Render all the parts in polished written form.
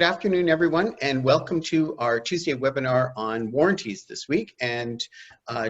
Good afternoon, everyone, and welcome to our Tuesday webinar on warranties this week. And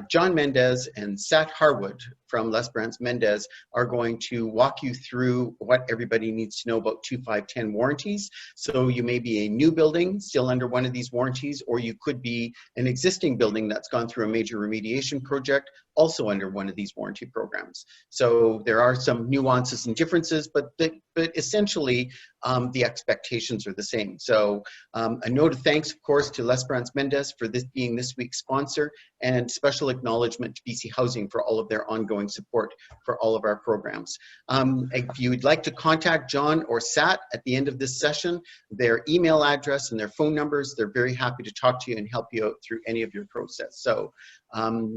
John Mendez and Sat Harwood from Les Brands Mendez are going to walk you through what everybody needs to know about 2510 warranties. So you may be a new building still under one of these warranties, or you could be an existing building that's gone through a major remediation project also under one of these warranty programs. So there are some nuances and differences, but essentially the expectations are the same. So a note of thanks, of course, to Les Brands Mendez for this being this week's sponsor, and special acknowledgement to BC Housing for all of their ongoing support for all of our programs. If you would like to contact John or Sat at the end of this session, their email address and their phone numbers, they're very happy to talk to you and help you out through any of your process. So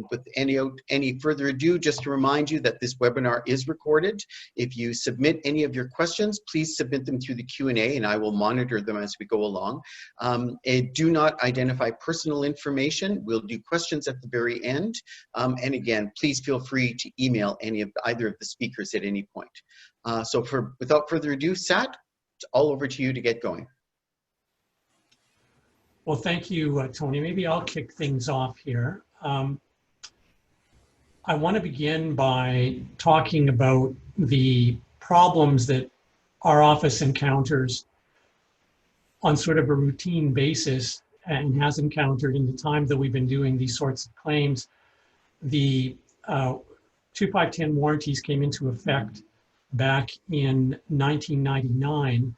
with any further ado, just to remind you that this webinar is recorded. If you submit any of your questions, please submit them through the Q&A and I will monitor them as we go along. Do not identify personal information. We'll do questions at the very end. And again, please feel free to email either of the speakers at any point. So without further ado, Sat, it's all over to you to get going. Well, thank you, Tony. Maybe I'll kick things off here. I want to begin by talking about the problems that our office encounters on sort of a routine basis and has encountered in the time that we've been doing these sorts of claims. The 2510 warranties came into effect back in 1999.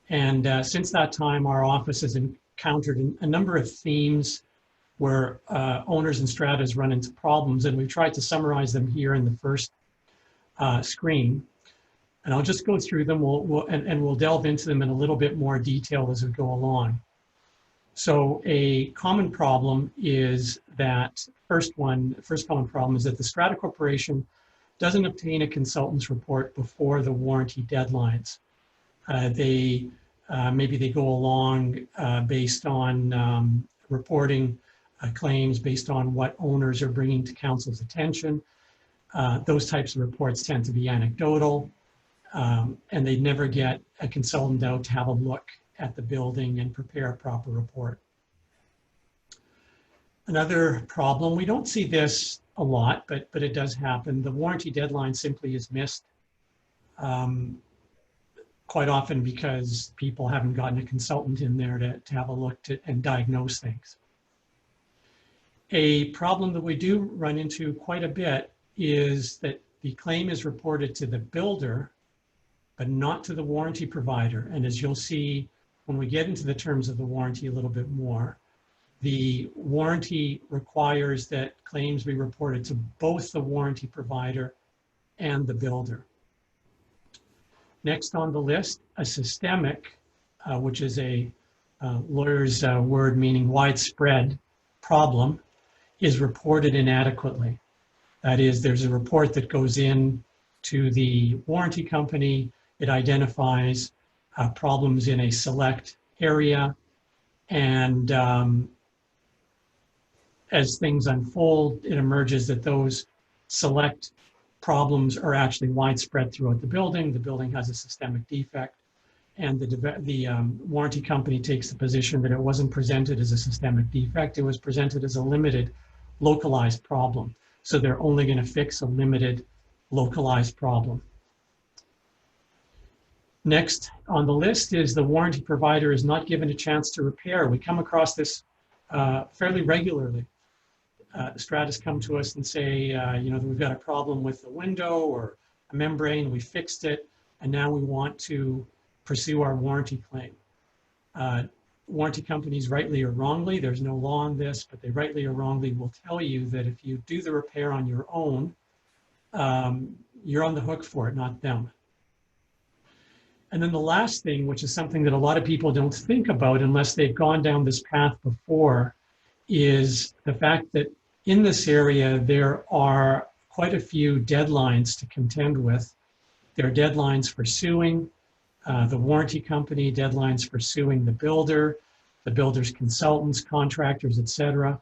And since that time, our office has encountered a number of themes where owners and stratas run into problems, and we've tried to summarize them here in the first screen. And I'll just go through them, we'll delve into them in a little bit more detail as we go along. So a common problem is that, first common problem is that the strata corporation doesn't obtain a consultant's report before the warranty deadlines. Maybe they go along based on reporting claims based on what owners are bringing to council's attention. Those types of reports tend to be anecdotal, and they never get a consultant out to have a look at the building and prepare a proper report. Another problem, we don't see this a lot, but it does happen. The warranty deadline simply is missed quite often because people haven't gotten a consultant in there to have a look and diagnose things. A problem that we do run into quite a bit is that the claim is reported to the builder, but not to the warranty provider. And as you'll see when we get into the terms of the warranty a little bit more, the warranty requires that claims be reported to both the warranty provider and the builder. Next on the list, a systemic, which is a lawyer's word meaning widespread problem, is reported inadequately. That is, there's a report that goes in to the warranty company. It identifies problems in a select area, and as things unfold, it emerges that those select problems are actually widespread throughout the building. The building has a systemic defect, and the warranty company takes the position that it wasn't presented as a systemic defect. It was presented as a limited, localized problem. So they're only going to fix a limited, localized problem. Next on the list is the warranty provider is not given a chance to repair. We come across this fairly regularly. Stratas come to us and say, we've got a problem with the window or a membrane, we fixed it, and now we want to pursue our warranty claim. Warranty companies, rightly or wrongly, there's no law on this, but they rightly or wrongly will tell you that if you do the repair on your own, you're on the hook for it, not them. And then the last thing, which is something that a lot of people don't think about unless they've gone down this path before, is the fact that in this area, there are quite a few deadlines to contend with. There are deadlines for suing the warranty company, deadlines for suing the builder's consultants, contractors, etc.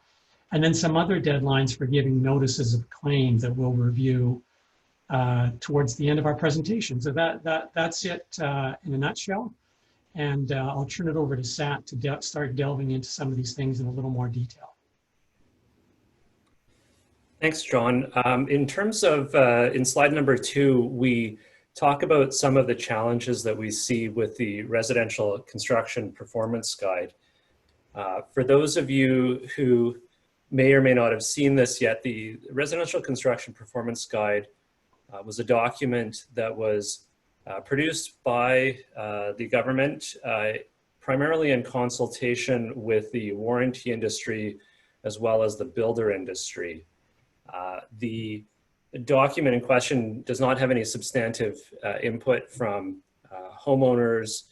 And then some other deadlines for giving notices of claim that we'll review towards the end of our presentation. So that's it in a nutshell. and I'll turn it over to Sat to start delving into some of these things in a little more detail. Thanks, John. In terms of, in slide number 2, we talk about some of the challenges that we see with the Residential Construction Performance Guide. For those of you who may or may not have seen this yet, the Residential Construction Performance Guide was a document that was produced by the government, primarily in consultation with the warranty industry as well as the builder industry. The document in question does not have any substantive input from homeowners,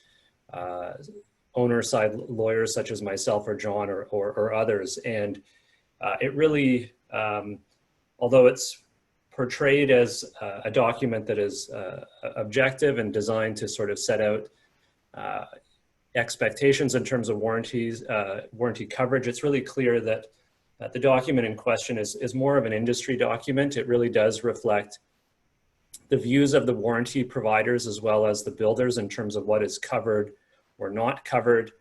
owner-side lawyers such as myself or John or others. And it really, although it's portrayed as a document that is objective and designed to sort of set out expectations in terms of warranties, warranty coverage, it's really clear that the document in question is more of an industry document. It really does reflect the views of the warranty providers as well as the builders in terms of what is covered or not covered.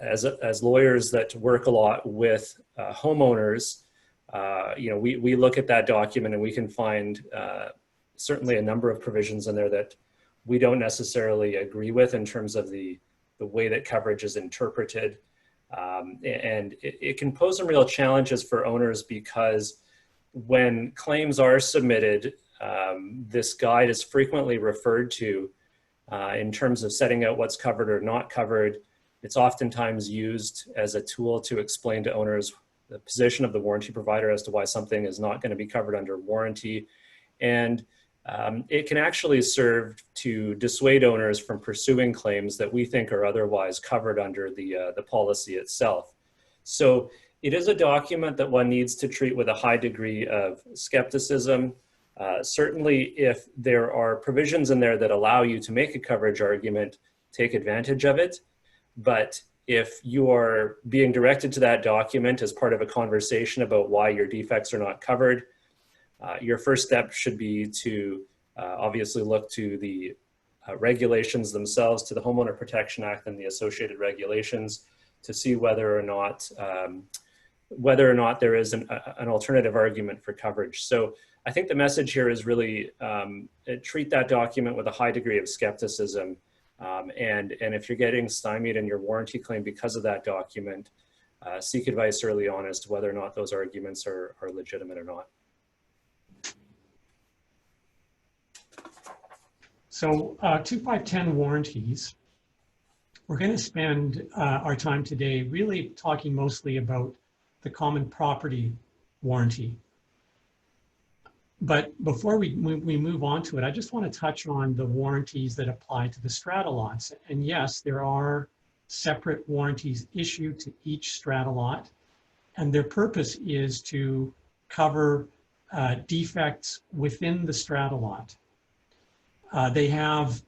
As lawyers that work a lot with homeowners, you know, we look at that document and we can find certainly a number of provisions in there that we don't necessarily agree with in terms of the way that coverage is interpreted. And it can pose some real challenges for owners because when claims are submitted, this guide is frequently referred to in terms of setting out what's covered or not covered. It's oftentimes used as a tool to explain to owners the position of the warranty provider as to why something is not going to be covered under warranty. And it can actually serve to dissuade owners from pursuing claims that we think are otherwise covered under the policy itself. So it is a document that one needs to treat with a high degree of skepticism. Certainly if there are provisions in there that allow you to make a coverage argument, take advantage of it. But if you are being directed to that document as part of a conversation about why your defects are not covered, your first step should be to obviously look to the regulations themselves, to the Homeowner Protection Act and the associated regulations to see whether or not there is an alternative argument for coverage. So I think the message here is really treat that document with a high degree of skepticism. And if you're getting stymied in your warranty claim because of that document, seek advice early on as to whether or not those arguments are legitimate or not. So 2510 warranties, we're going to spend our time today really talking mostly about the common property warranty. But before we move on to it, I just want to touch on the warranties that apply to the strata lots. And yes, there are separate warranties issued to each strata lot, and their purpose is to cover defects within the strata lot. They have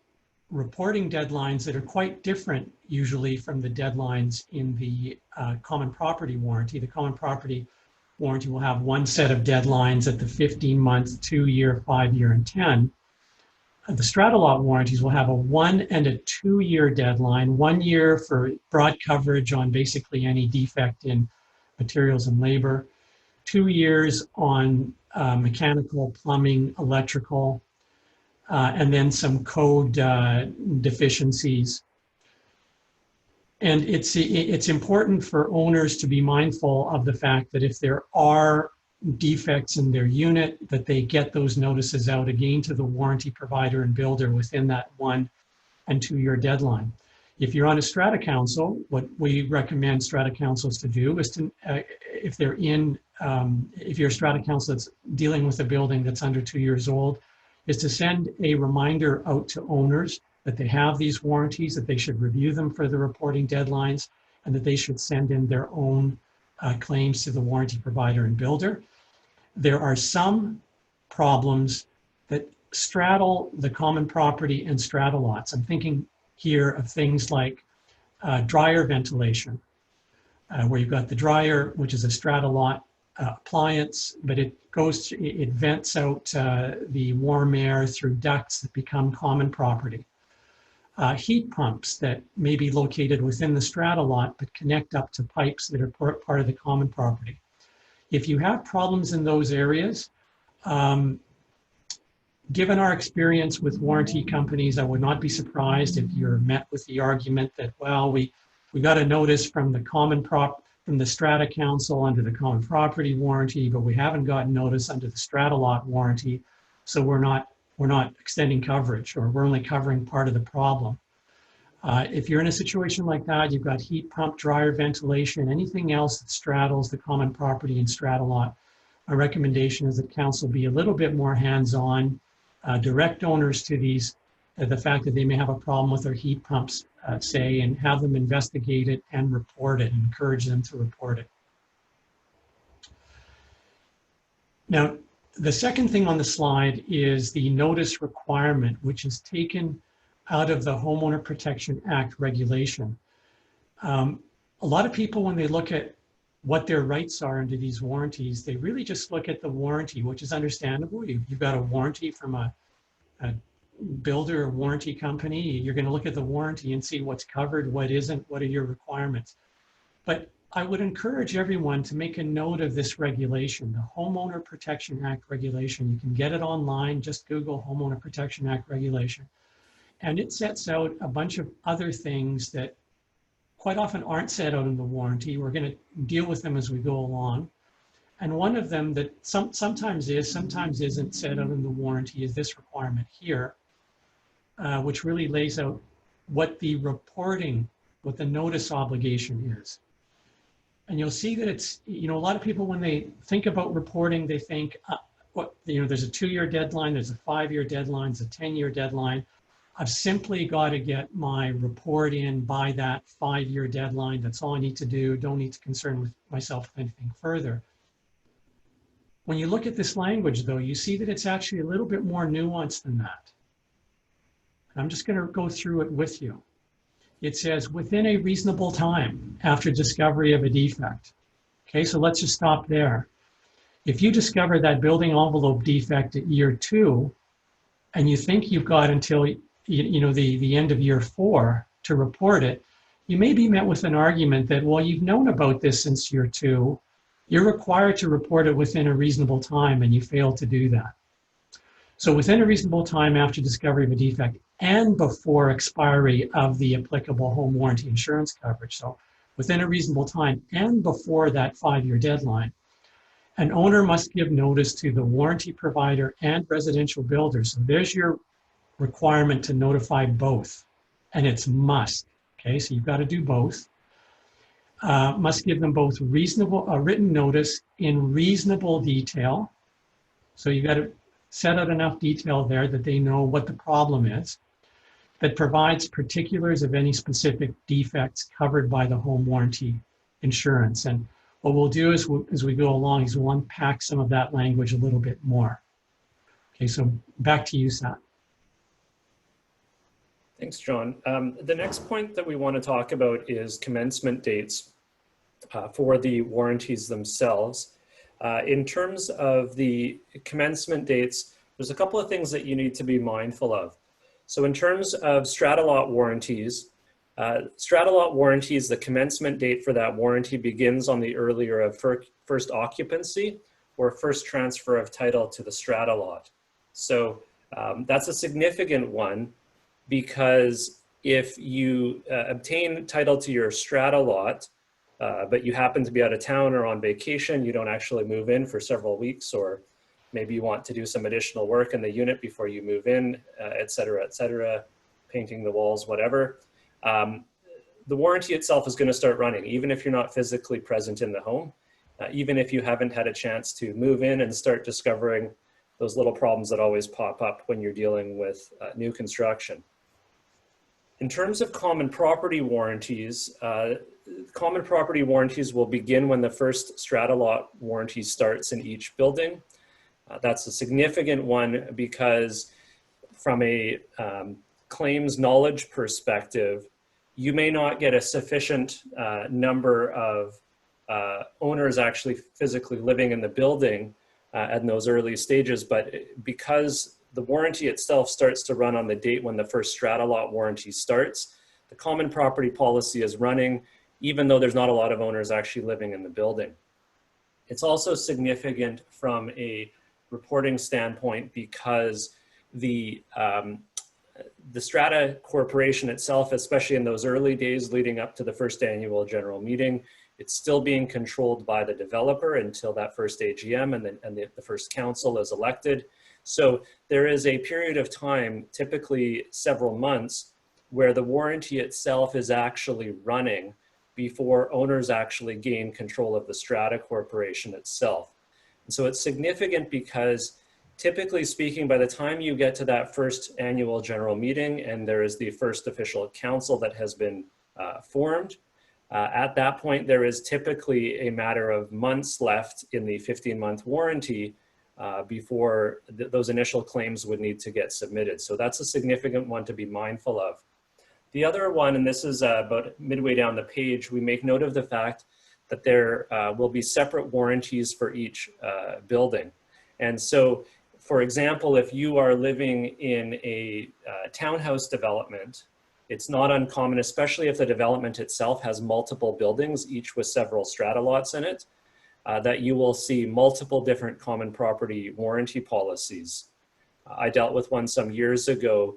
reporting deadlines that are quite different usually from the deadlines in the common property warranty. The common property warranty will have one set of deadlines at the 15-month, 2-year, 5-year, and 10. The strata lot warranties will have a 1 and a 2-year deadline, 1 year for broad coverage on basically any defect in materials and labor, 2 years on mechanical, plumbing, electrical, and then some code deficiencies. And it's important for owners to be mindful of the fact that if there are defects in their unit, that they get those notices out again to the warranty provider and builder within that 1 and 2-year deadline. If you're on a strata council, what we recommend strata councils to do is to, if you're a strata council that's dealing with a building that's under 2 years old, is to send a reminder out to owners that they have these warranties, that they should review them for the reporting deadlines, and that they should send in their own claims to the warranty provider and builder. There are some problems that straddle the common property and strata lots. I'm thinking here of things like dryer ventilation, where you've got the dryer, which is a strata lot appliance, but it vents out the warm air through ducts that become common property. heat pumps that may be located within the strata lot but connect up to pipes that are part of the common property. If you have problems in those areas, given our experience with warranty companies, I would not be surprised if you're met with the argument that, well, we got a notice from the from the strata council under the common property warranty, but we haven't gotten notice under the strata lot warranty, so we're not extending coverage, or we're only covering part of the problem. If you're in a situation like that, you've got heat pump, dryer, ventilation, anything else that straddles the common property and strata lot, my recommendation is that council be a little bit more hands-on, direct owners to these, the fact that they may have a problem with their heat pumps, say, and have them investigate it and report it, and encourage them to report it. Now, the second thing on the slide is the notice requirement, which is taken out of the Homeowner Protection Act regulation. A lot of people, when they look at what their rights are under these warranties, they really just look at the warranty, which is understandable. You've got a warranty from a builder or warranty company. You're going to look at the warranty and see what's covered, what isn't, what are your requirements. But I would encourage everyone to make a note of this regulation, the Homeowner Protection Act regulation. You can get it online, just Google Homeowner Protection Act regulation. And it sets out a bunch of other things that quite often aren't set out in the warranty. We're going to deal with them as we go along. And one of them that sometimes is, sometimes isn't set out in the warranty is this requirement here, which really lays out what the reporting, what the notice obligation is. And you'll see that it's, a lot of people, when they think about reporting, they think, there's a 2-year deadline, there's a 5-year deadline, there's a 10-year deadline. I've simply got to get my report in by that 5-year deadline. That's all I need to do. Don't need to concern with myself with anything further. When you look at this language, though, you see that it's actually a little bit more nuanced than that. And I'm just going to go through it with you. It says within a reasonable time after discovery of a defect. Okay, so let's just stop there. If you discover that building envelope defect at year 2, and you think you've got until the end of year 4 to report it, you may be met with an argument that, well, you've known about this since year 2. You're required to report it within a reasonable time, and you failed to do that. So within a reasonable time after discovery of a defect and before expiry of the applicable home warranty insurance coverage, so within a reasonable time and before that 5-year deadline, an owner must give notice to the warranty provider and residential builder. So there's your requirement to notify both, and it's must. Okay, so you've got to do both. Must give them both written notice in reasonable detail. So you've got to set out enough detail there that they know what the problem is, that provides particulars of any specific defects covered by the home warranty insurance. And what we'll do is, as we go along, is we'll unpack some of that language a little bit more. Okay, so back to you, Sat. Thanks, John. The next point that we want to talk about is commencement dates for the warranties themselves. In terms of the commencement dates, there's a couple of things that you need to be mindful of. So in terms of strata lot warranties, the commencement date for that warranty begins on the earlier of first occupancy or first transfer of title to the strata lot. So that's a significant one, because if you obtain title to your strata lot, but you happen to be out of town or on vacation, you don't actually move in for several weeks, or maybe you want to do some additional work in the unit before you move in, et cetera, painting the walls, whatever. The warranty itself is going to start running, even if you're not physically present in the home, even if you haven't had a chance to move in and start discovering those little problems that always pop up when you're dealing with new construction. In terms of common property warranties will begin when the first strata lot warranty starts in each building. That's a significant one because from a claims knowledge perspective, you may not get a sufficient number of owners actually physically living in the building in those early stages, but because the warranty itself starts to run on the date when the first strata lot warranty starts. The common property policy is running, even though there's not a lot of owners actually living in the building. It's also significant from a reporting standpoint because the strata corporation itself, especially in those early days leading up to the first annual general meeting, it's still being controlled by the developer until that first AGM and the first council is elected. So there is a period of time, typically several months, where the warranty itself is actually running before owners actually gain control of the strata corporation itself. And so it's significant because typically speaking, by the time you get to that first annual general meeting and there is the first official council that has been formed, at that point, there is typically a matter of months left in the 15-month warranty before those initial claims would need to get submitted. So that's a significant one to be mindful of. The other one, and this is about midway down the page, we make note of the fact that there will be separate warranties for each building. And so, for example, if you are living in a townhouse development, it's not uncommon, especially if the development itself has multiple buildings, each with several strata lots in it, that you will see multiple different common property warranty policies. I dealt with one some years ago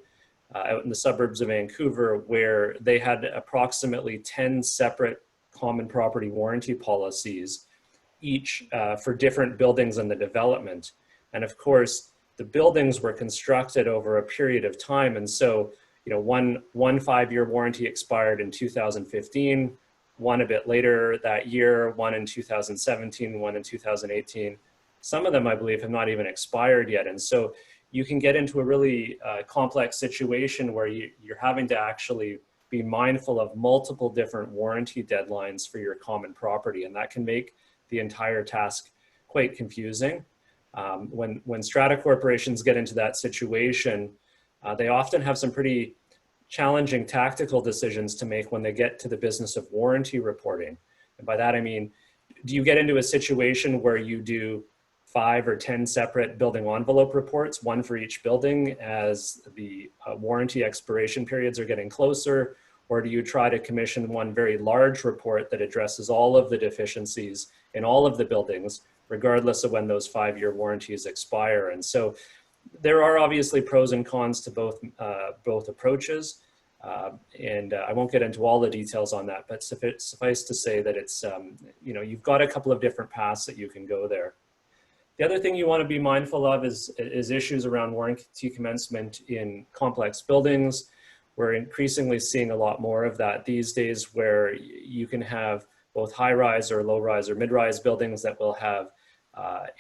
out in the suburbs of Vancouver where they had approximately 10 separate common property warranty policies, each for different buildings in the development. And of course, the buildings were constructed over a period of time. And so, you know, one 5-year warranty expired in 2015, one a bit later that year, one in 2017, one in 2018. Some of them, I believe, have not even expired yet. And so you can get into a really complex situation where you're having to actually be mindful of multiple different warranty deadlines for your common property. And that can make the entire task quite confusing. When strata corporations get into that situation, they often have some pretty challenging tactical decisions to make when they get to the business of warranty reporting. And by that, I mean, do you get into a situation where you do 5 or 10 separate building envelope reports, one for each building as the warranty expiration periods are getting closer? Or do you try to commission one very large report that addresses all of the deficiencies in all of the buildings, regardless of when those 5-year warranties expire? And so there are obviously pros and cons to both approaches. And I won't get into all the details on that, but suffice to say that it's, you know, you've got a couple of different paths that you can go there. The other thing you want to be mindful of is issues around warranty commencement in complex buildings. We're increasingly seeing a lot more of that these days, where you can have both high-rise or low-rise or mid-rise buildings that will have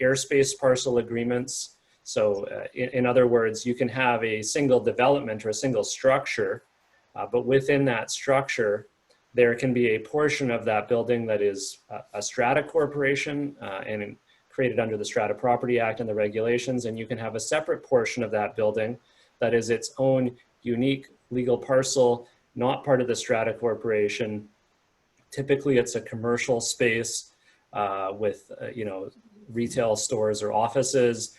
airspace parcel agreements. So in other words, you can have a single development or a single structure, but within that structure, there can be a portion of that building that is a strata corporation and created under the Strata Property Act and the regulations, and you can have a separate portion of that building that is its own unique legal parcel, not part of the strata corporation. Typically, it's a commercial space with you know, retail stores or offices,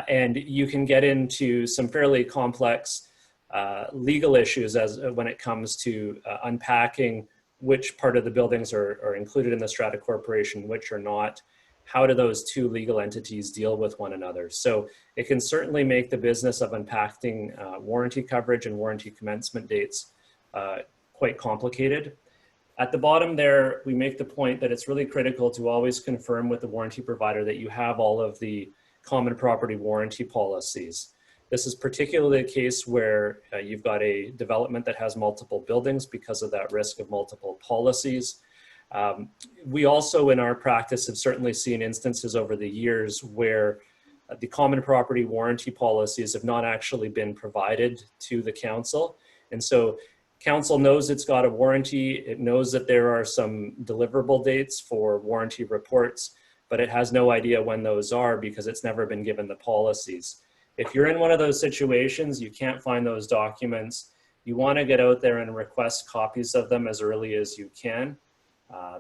and you can get into some fairly complex legal issues when it comes to unpacking which part of the buildings are included in the strata corporation, which are not. How do those two legal entities deal with one another? So it can certainly make the business of unpacking warranty coverage and warranty commencement dates quite complicated. At the bottom there, we make the point that it's really critical to always confirm with the warranty provider that you have all of the common property warranty policies. This is particularly the case where you've got a development that has multiple buildings because of that risk of multiple policies. We also, in our practice, have certainly seen instances over the years where the common property warranty policies have not actually been provided to the council. And so council knows it's got a warranty. It knows that there are some deliverable dates for warranty reports, but it has no idea when those are because it's never been given the policies. If you're in one of those situations, you can't find those documents, you want to get out there and request copies of them as early as you can.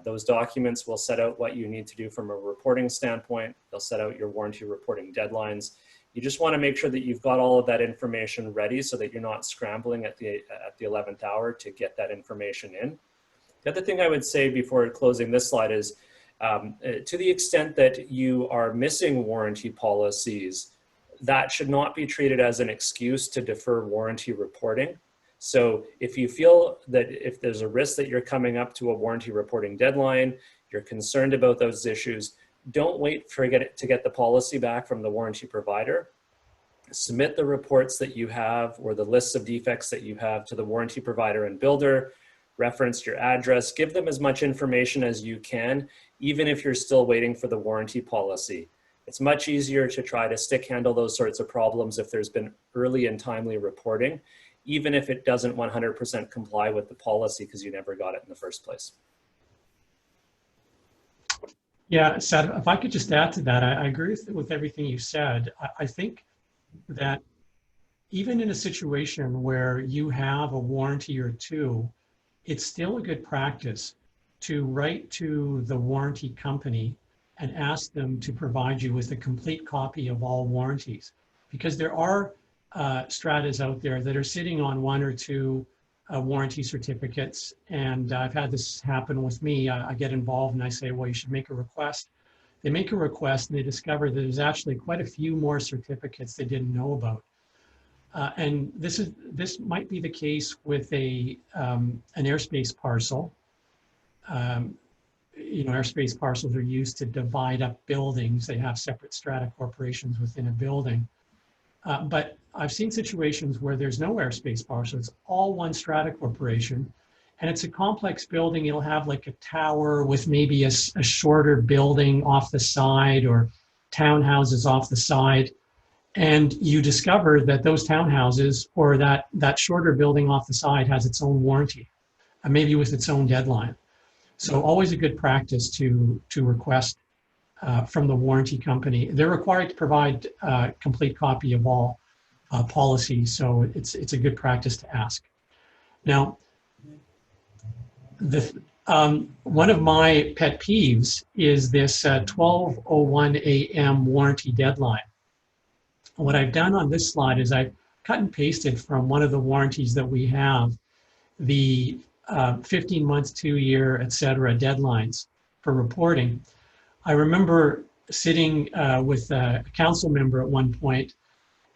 Those documents will set out what you need to do from a reporting standpoint. They'll set out your warranty reporting deadlines. You just want to make sure that you've got all of that information ready so that you're not scrambling at the 11th hour to get that information in. The other thing I would say before closing this slide is, to the extent that you are missing warranty policies, that should not be treated as an excuse to defer warranty reporting. So if you feel that if there's a risk that you're coming up to a warranty reporting deadline, you're concerned about those issues, don't wait to get the policy back from the warranty provider. Submit the reports that you have or the lists of defects that you have to the warranty provider and builder, reference your address, give them as much information as you can, even if you're still waiting for the warranty policy. It's much easier to try to stick handle those sorts of problems if there's been early and timely reporting, even if it doesn't 100% comply with the policy because you never got it in the first place. Yeah, Seth, if I could just add to that, I agree with everything you said. I think that even in a situation where you have a warranty or two, it's still a good practice to write to the warranty company and ask them to provide you with a complete copy of all warranties. Because there are stratas out there that are sitting on one or two warranty certificates. And I've had this happen with me. I get involved and I say, well, you should make a request. They make a request and they discover that there's actually quite a few more certificates they didn't know about. And this might be the case with an airspace parcel. You know, airspace parcels are used to divide up buildings. They have separate strata corporations within a building. But I've seen situations where there's no airspace parcel. It's all one strata corporation. And it's a complex building. It'll have like a tower with maybe a shorter building off the side or townhouses off the side. And you discover that those townhouses or that shorter building off the side has its own warranty, maybe with its own deadline. So always a good practice to request from the warranty company. They're required to provide a complete copy of all policies, so it's a good practice to ask. Now, one of my pet peeves is this 12:01 a.m. warranty deadline. What I've done on this slide is I've cut and pasted from one of the warranties that we have, the 15 months, 2 year, et cetera, deadlines for reporting. I remember sitting with a council member at one point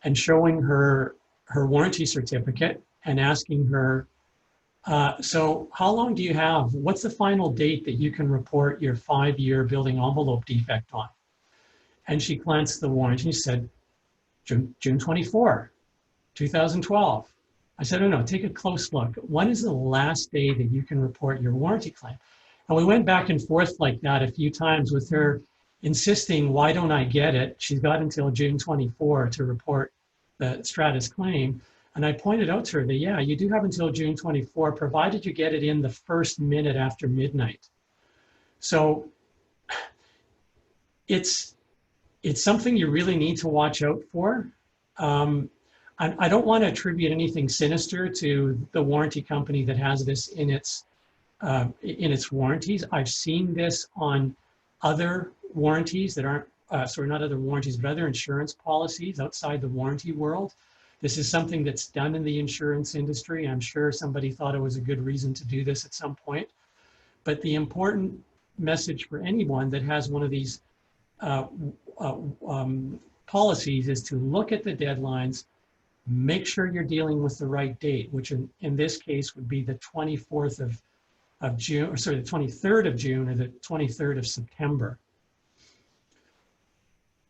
and showing her warranty certificate and asking her, so how long do you have? What's the final date that you can report your 5-year building envelope defect on? And she glanced at the warranty and she said, June 24, 2012. I said, oh no, take a close look. When is the last day that you can report your warranty claim? And we went back and forth like that a few times with her insisting, why don't I get it? She's got until June 24 to report the Stratus claim. And I pointed out to her that, yeah, you do have until June 24, provided you get it in the first minute after midnight. So it's something you really need to watch out for. I don't want to attribute anything sinister to the warranty company that has this in its warranties. I've seen this on other warranties that aren't, sorry, not other warranties, but other insurance policies outside the warranty world. This is something that's done in the insurance industry. I'm sure somebody thought it was a good reason to do this at some point. But the important message for anyone that has one of these policies is to look at the deadlines, make sure you're dealing with the right date, which in this case would be the 24th of June, or sorry, the 23rd of June or the 23rd of September.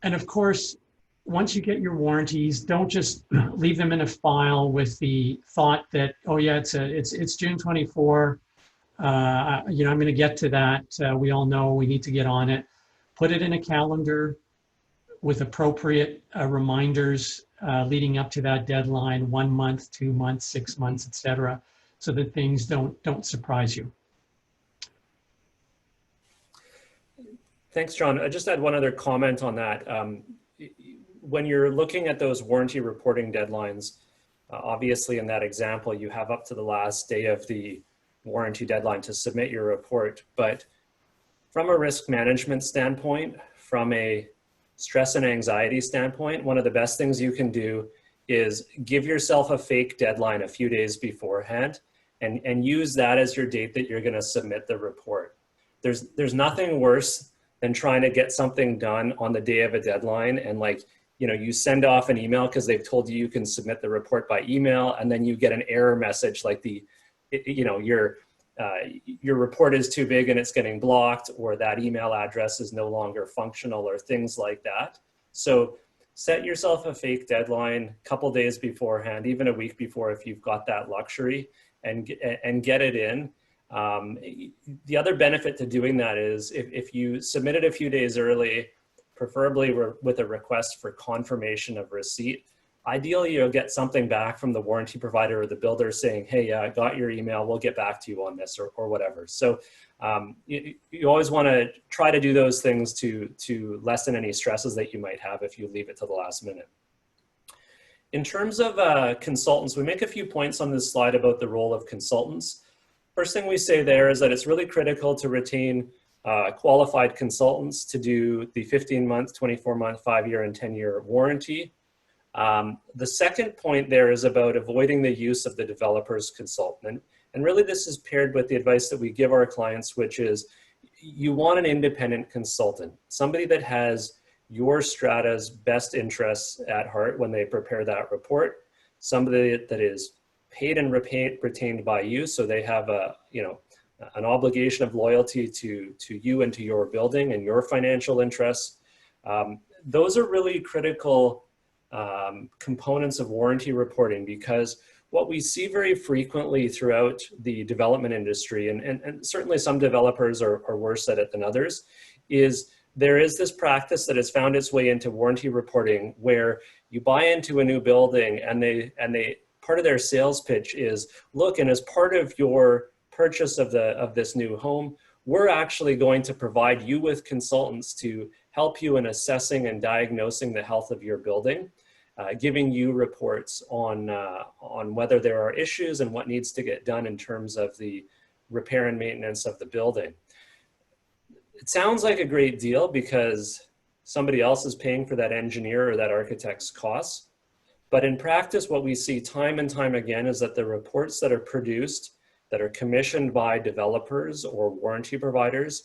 And of course, once you get your warranties, don't just leave them in a file with the thought that, oh yeah, it's June 24. You know, I'm going to get to that. We all know we need to get on it. Put it in a calendar with appropriate reminders leading up to that deadline, 1 month, 2 months, 6 months, et cetera, so that things don't surprise you. Thanks, John. I just had one other comment on that. When you're looking at those warranty reporting deadlines, obviously in that example, you have up to the last day of the warranty deadline to submit your report. But from a risk management standpoint, from a stress and anxiety standpoint, one of the best things you can do is give yourself a fake deadline a few days beforehand and use that as your date that you're going to submit the report. There's nothing worse than trying to get something done on the day of a deadline and like, you know, you send off an email because they've told you you can submit the report by email, and then you get an error message like your report is too big and it's getting blocked, or that email address is no longer functional, or things like that. So set yourself a fake deadline a couple days beforehand, even a week before if you've got that luxury, and get it in. The other benefit to doing that is if you submit it a few days early, preferably with a request for confirmation of receipt, ideally you'll get something back from the warranty provider or the builder saying, hey, I got your email, we'll get back to you on this, or whatever. So you always want to try to do those things to lessen any stresses that you might have if you leave it to the last minute. In terms of consultants, we make a few points on this slide about the role of consultants. First thing we say there is that it's really critical to retain qualified consultants to do the 15-month, 24-month, 5-year, and 10-year warranty. The second point there is about avoiding the use of the developer's consultant. And really this is paired with the advice that we give our clients, which is you want an independent consultant, somebody that has your strata's best interests at heart when they prepare that report, somebody that is paid and retained by you, so they have an obligation of loyalty to you and to your building and your financial interests. Those are really critical components of warranty reporting, because what we see very frequently throughout the development industry, and certainly some developers are worse at it than others, is there is this practice that has found its way into warranty reporting where you buy into a new building and they part of their sales pitch is, look, and as part of your purchase of this new home, we're actually going to provide you with consultants to help you in assessing and diagnosing the health of your building, giving you reports on whether there are issues and what needs to get done in terms of the repair and maintenance of the building. It sounds like a great deal because somebody else is paying for that engineer or that architect's costs. But in practice, what we see time and time again is that the reports that are produced, that are commissioned by developers or warranty providers,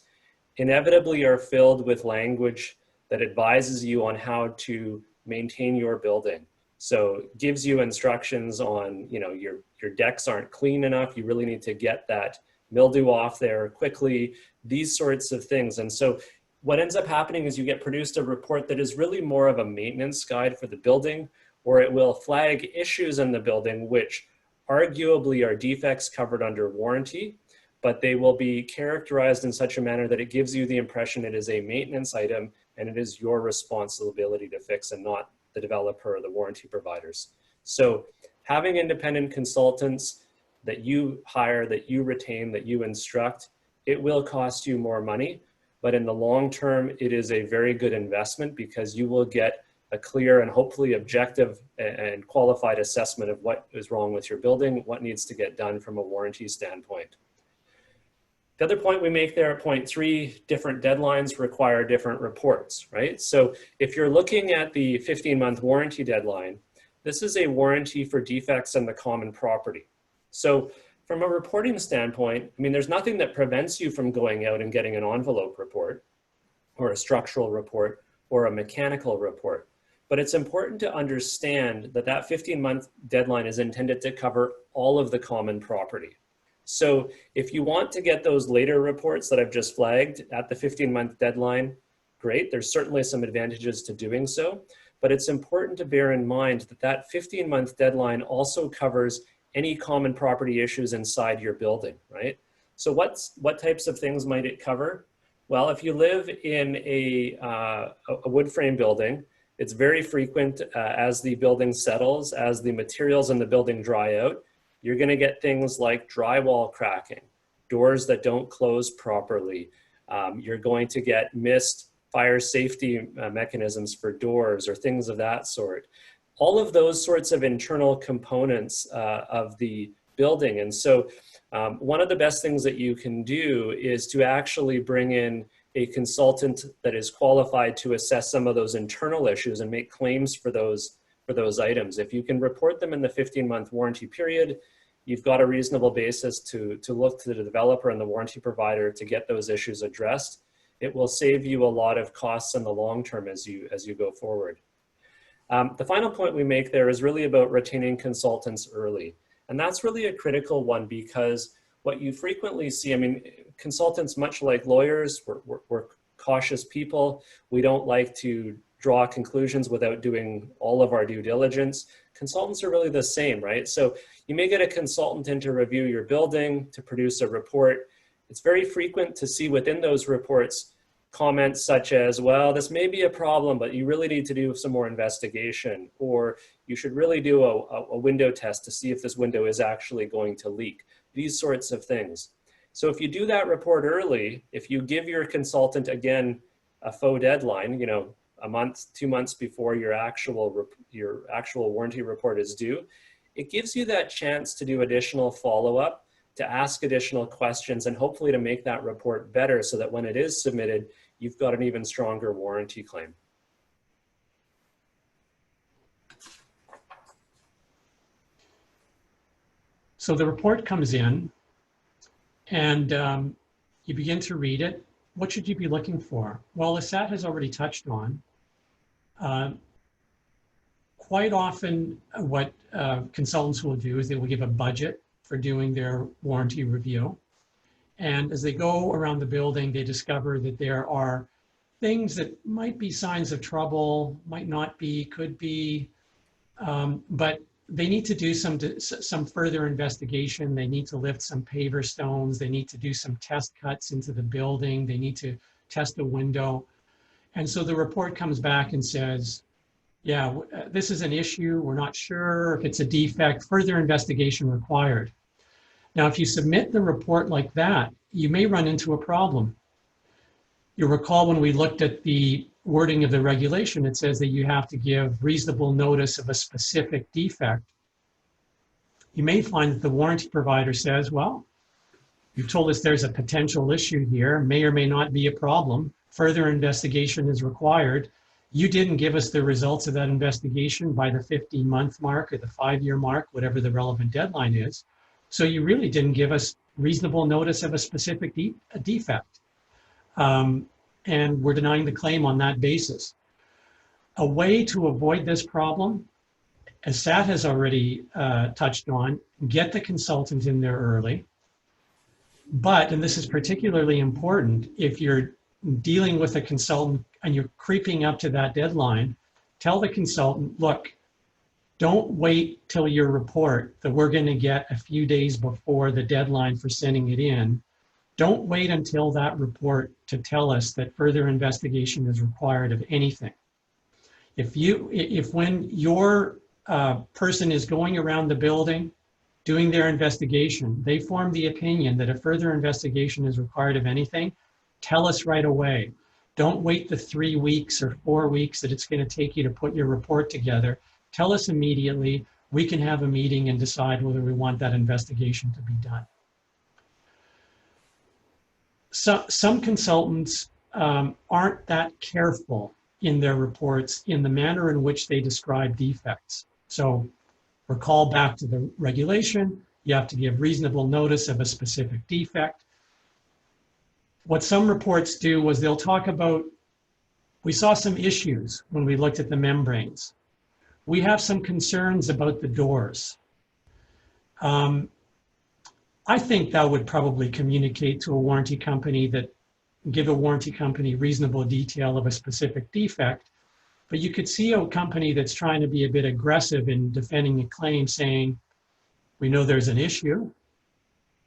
inevitably are filled with language that advises you on how to maintain your building. So gives you instructions on, your decks aren't clean enough, you really need to get that mildew off there quickly, these sorts of things. And so what ends up happening is you get produced a report that is really more of a maintenance guide for the building, or it will flag issues in the building which arguably are defects covered under warranty, but they will be characterized in such a manner that it gives you the impression it is a maintenance item and it is your responsibility to fix and not the developer or the warranty providers. So having independent consultants that you hire, that you retain, that you instruct, it will cost you more money, but in the long term, it is a very good investment because you will get a clear and hopefully objective and qualified assessment of what is wrong with your building, what needs to get done from a warranty standpoint. The other point we make there at point 3, different deadlines require different reports, right? So if you're looking at the 15-month warranty deadline, this is a warranty for defects in the common property. So from a reporting standpoint, there's nothing that prevents you from going out and getting an envelope report or a structural report or a mechanical report. But it's important to understand that that 15-month deadline is intended to cover all of the common property. So if you want to get those later reports that I've just flagged at the 15-month deadline, great. There's certainly some advantages to doing so, but it's important to bear in mind that that 15-month deadline also covers any common property issues inside your building, right? So what types of things might it cover? Well, if you live in a wood frame building, it's very frequent as the building settles, as the materials in the building dry out, you're going to get things like drywall cracking, doors that don't close properly. You're going to get missed fire safety mechanisms for doors or things of that sort. All of those sorts of internal components of the building. And so one of the best things that you can do is to actually bring in a consultant that is qualified to assess some of those internal issues and make claims for those items. If you can report them in the 15-month warranty period, you've got a reasonable basis to look to the developer and the warranty provider to get those issues addressed. It will save you a lot of costs in the long term as you go forward. The final point we make there is really about retaining consultants early. And that's really a critical one, because what you frequently see, I mean, consultants, much like lawyers, we're cautious people. We don't like to draw conclusions without doing all of our due diligence. Consultants are really the same, right? So you may get a consultant in to review your building, to produce a report. It's very frequent to see within those reports comments such as, well, this may be a problem, but you really need to do some more investigation, or you should really do a window test to see if this window is actually going to leak, these sorts of things. So if you do that report early, if you give your consultant, again, a faux deadline, you know, a month, 2 months before your actual warranty report is due, it gives you that chance to do additional follow-up, to ask additional questions, and hopefully to make that report better so that when it is submitted, you've got an even stronger warranty claim. So the report comes in, and you begin to read it. What should you be looking for? Well, as Sat has already touched on, quite often what consultants will do is they will give a budget for doing their warranty review. And as they go around the building, they discover that there are things that might be signs of trouble, might not be, could be, but they need to do some further investigation. They need to lift some paver stones. They need to do some test cuts into the building. They need to test the window. And so the report comes back and says, yeah, this is an issue. We're not sure if it's a defect. Further investigation required. Now, if you submit the report like that, you may run into a problem. You'll recall when we looked at the wording of the regulation, it says that you have to give reasonable notice of a specific defect. You may find that the warranty provider says, well, you've told us there's a potential issue here, may or may not be a problem. Further investigation is required. You didn't give us the results of that investigation by the 15-month mark or the 5-year mark, whatever the relevant deadline is. So you really didn't give us reasonable notice of a specific defect. And we're denying the claim on that basis. A way to avoid this problem, as Sat has already touched on, get the consultant in there early. But, and this is particularly important, if you're dealing with a consultant and you're creeping up to that deadline, tell the consultant, look, don't wait till your report that we're going to get a few days before the deadline for sending it in. Don't wait until that report to tell us that further investigation is required of anything. If when your person is going around the building doing their investigation, they form the opinion that a further investigation is required of anything, tell us right away. Don't wait the 3 weeks or 4 weeks that it's going to take you to put your report together. Tell us immediately. We can have a meeting and decide whether we want that investigation to be done. So, some consultants aren't that careful in their reports in the manner in which they describe defects. So recall back to the regulation, you have to give reasonable notice of a specific defect. What some reports do was they'll talk about, we saw some issues when we looked at the membranes. We have some concerns about the doors. I think that would probably communicate to a warranty company that give a warranty company reasonable detail of a specific defect. But you could see a company that's trying to be a bit aggressive in defending a claim saying, we know there's an issue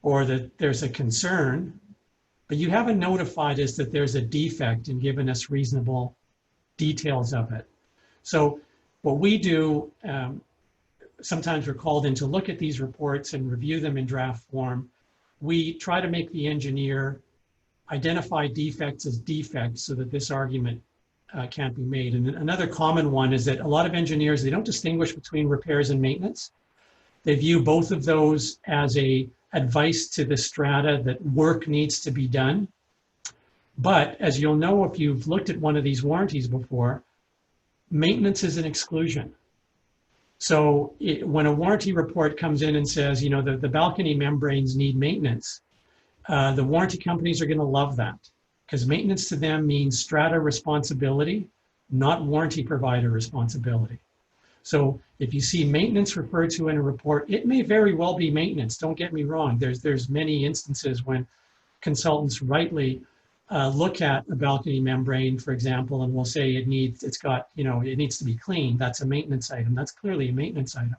or that there's a concern, but you haven't notified us that there's a defect and given us reasonable details of it. So what we do, sometimes we're called in to look at these reports and review them in draft form. We try to make the engineer identify defects as defects so that this argument can't be made. And another common one is that a lot of engineers, they don't distinguish between repairs and maintenance. They view both of those as a advice to the strata that work needs to be done. But as you'll know, if you've looked at one of these warranties before, maintenance is an exclusion. So when a warranty report comes in and says, you know, the balcony membranes need maintenance, the warranty companies are going to love that, because maintenance to them means strata responsibility, not warranty provider responsibility. So if you see maintenance referred to in a report, it may very well be maintenance. Don't get me wrong. There's many instances when consultants rightly look at a balcony membrane, for example, and will say it needs to be cleaned. That's a maintenance item. That's clearly a maintenance item.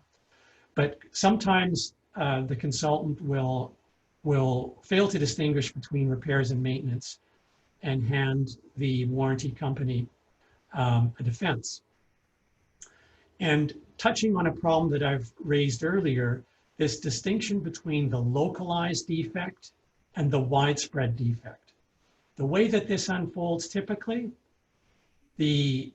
But sometimes the consultant will fail to distinguish between repairs and maintenance and hand the warranty company a defense. And touching on a problem that I've raised earlier, this distinction between the localized defect and the widespread defect. The way that this unfolds typically, the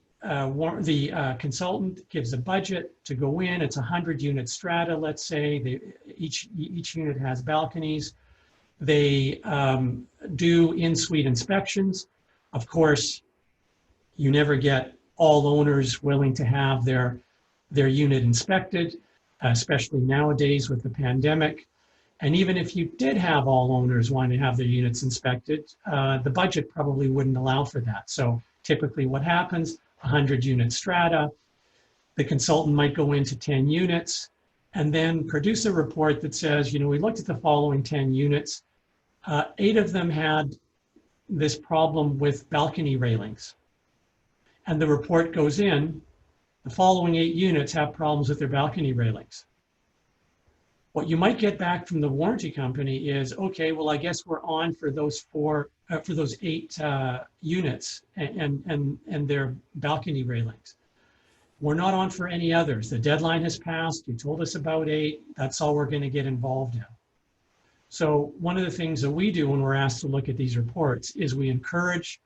consultant gives a budget to go in. It's 100 unit strata, let's say. Each unit has balconies. They do in-suite inspections. Of course, you never get all owners willing to have their unit inspected, especially nowadays with the pandemic. And even if you did have all owners wanting to have their units inspected, the budget probably wouldn't allow for that. So typically what happens, 100 unit strata, the consultant might go into 10 units and then produce a report that says, you know, we looked at the following 10 units. 8 of them had this problem with balcony railings. And the report goes in, the following 8 units have problems with their balcony railings. What you might get back from the warranty company is, okay, well, I guess we're on for those 8 units and their balcony railings. We're not on for any others. The deadline has passed. You told us about 8. That's all we're going to get involved in. So one of the things that we do when we're asked to look at these reports is we encourage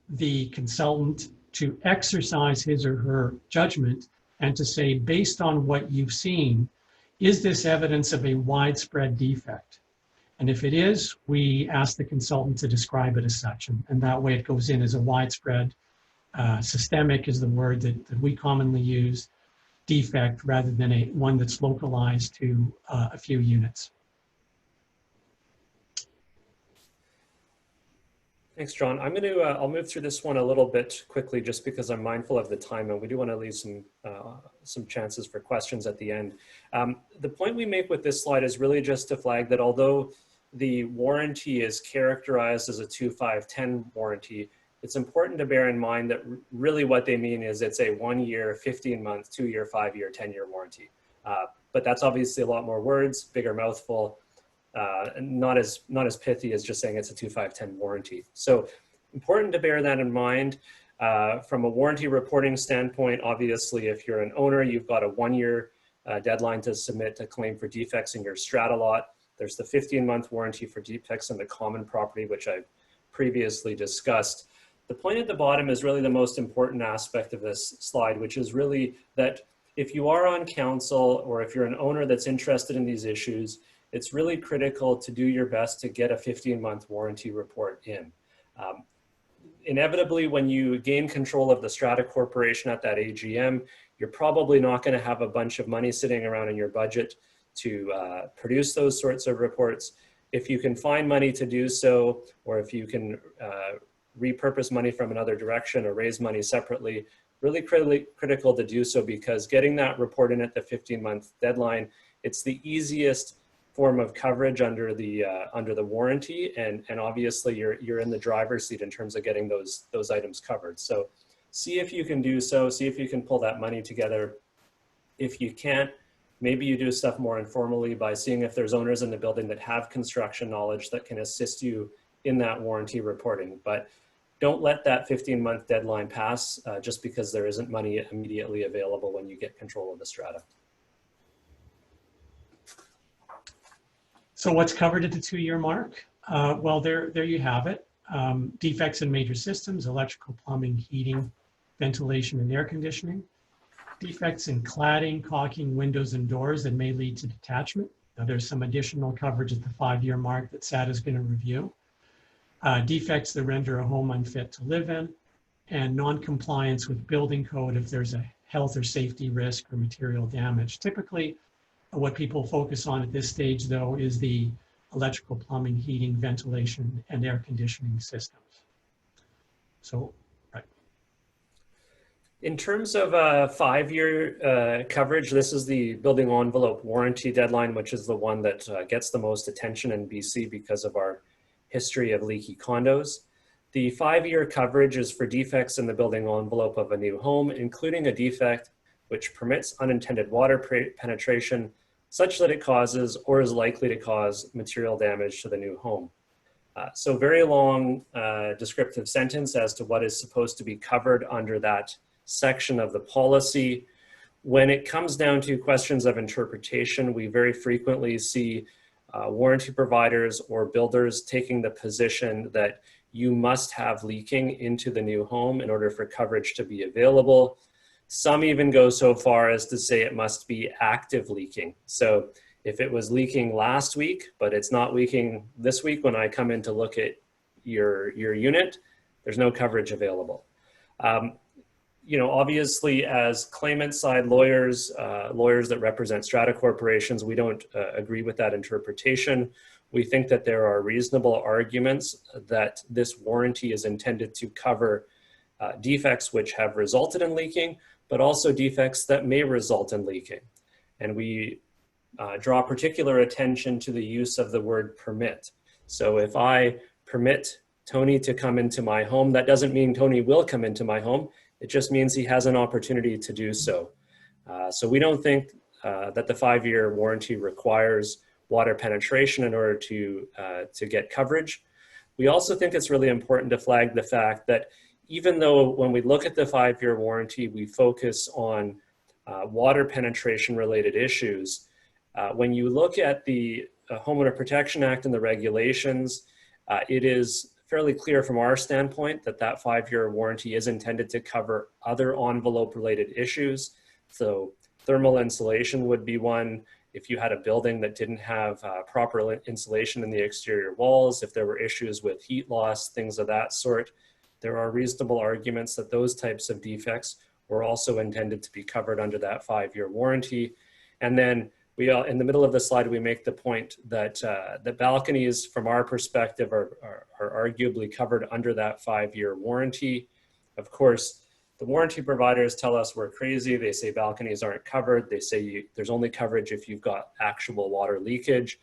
the consultant to exercise his or her judgment and to say, based on what you've seen, is this evidence of a widespread defect? And if it is, we ask the consultant to describe it as such. And that way it goes in as a widespread, systemic is the word that we commonly use, defect, rather than one that's localized to a few units. Thanks, John. I'll move through this one a little bit quickly just because I'm mindful of the time and we do want to leave some chances for questions at the end. The point we make with this slide is really just to flag that although the warranty is characterized as a 2-5-10 warranty, it's important to bear in mind that really what they mean is it's a 1-year, 15-month, 2-year, 5-year, 10-year warranty. But that's obviously a lot more words, bigger mouthful. Not as pithy as just saying it's a 2-5-10 warranty. So important to bear that in mind. From a warranty reporting standpoint, obviously, if you're an owner, you've got a 1-year deadline to submit a claim for defects in your strata lot. There's the 15-month warranty for defects in the common property, which I've previously discussed. The point at the bottom is really the most important aspect of this slide, which is really that if you are on council or if you're an owner that's interested in these issues, it's really critical to do your best to get a 15-month warranty report in. Inevitably, when you gain control of the strata corporation at that AGM, you're probably not going to have a bunch of money sitting around in your budget to produce those sorts of reports. If you can find money to do so, or if you can repurpose money from another direction or raise money separately, really critical to do so, because getting that report in at the 15-month deadline, it's the easiest form of coverage under the warranty, and obviously you're in the driver's seat in terms of getting those items covered. So see if you can do so, see if you can pull that money together. If you can't, maybe you do stuff more informally by seeing if there's owners in the building that have construction knowledge that can assist you in that warranty reporting. But don't let that 15-month deadline pass just because there isn't money immediately available when you get control of the strata. So what's covered at the 2-year mark? Well, there you have it. Defects in major systems, electrical, plumbing, heating, ventilation, and air conditioning. Defects in cladding, caulking, windows, and doors that may lead to detachment. Now, there's some additional coverage at the 5-year mark that SAT is going to review. defects that render a home unfit to live in, and non-compliance with building code if there's a health or safety risk or material damage. Typically, what people focus on at this stage, though, is the electrical, plumbing, heating, ventilation, and air conditioning systems. So, right. In terms of 5-year coverage, this is the building envelope warranty deadline, which is the one that gets the most attention in BC because of our history of leaky condos. The 5-year coverage is for defects in the building envelope of a new home, including a defect which permits unintended water penetration such that it causes or is likely to cause material damage to the new home. So very long descriptive sentence as to what is supposed to be covered under that section of the policy. When it comes down to questions of interpretation, we very frequently see warranty providers or builders taking the position that you must have leaking into the new home in order for coverage to be available. Some even go so far as to say it must be active leaking. So if it was leaking last week, but it's not leaking this week when I come in to look at your unit, there's no coverage available. You know, obviously as claimant side lawyers, lawyers that represent strata corporations, we don't agree with that interpretation. We think that there are reasonable arguments that this warranty is intended to cover defects which have resulted in leaking, but also defects that may result in leaking. And we draw particular attention to the use of the word permit. So if I permit Tony to come into my home, that doesn't mean Tony will come into my home. It just means he has an opportunity to do so. So we don't think that the 5-year warranty requires water penetration in order to get coverage. We also think it's really important to flag the fact that even though when we look at the 5-year warranty, we focus on water penetration related issues, when you look at the Homeowner Protection Act and the regulations, it is fairly clear from our standpoint that that 5-year warranty is intended to cover other envelope related issues. So thermal insulation would be one. If you had a building that didn't have proper insulation in the exterior walls, if there were issues with heat loss, things of that sort, there are reasonable arguments that those types of defects were also intended to be covered under that 5-year warranty. And then we, in the middle of the slide, we make the point that the balconies, from our perspective, are arguably covered under that 5-year warranty. Of course, the warranty providers tell us we're crazy. They say balconies aren't covered. They say there's only coverage if you've got actual water leakage.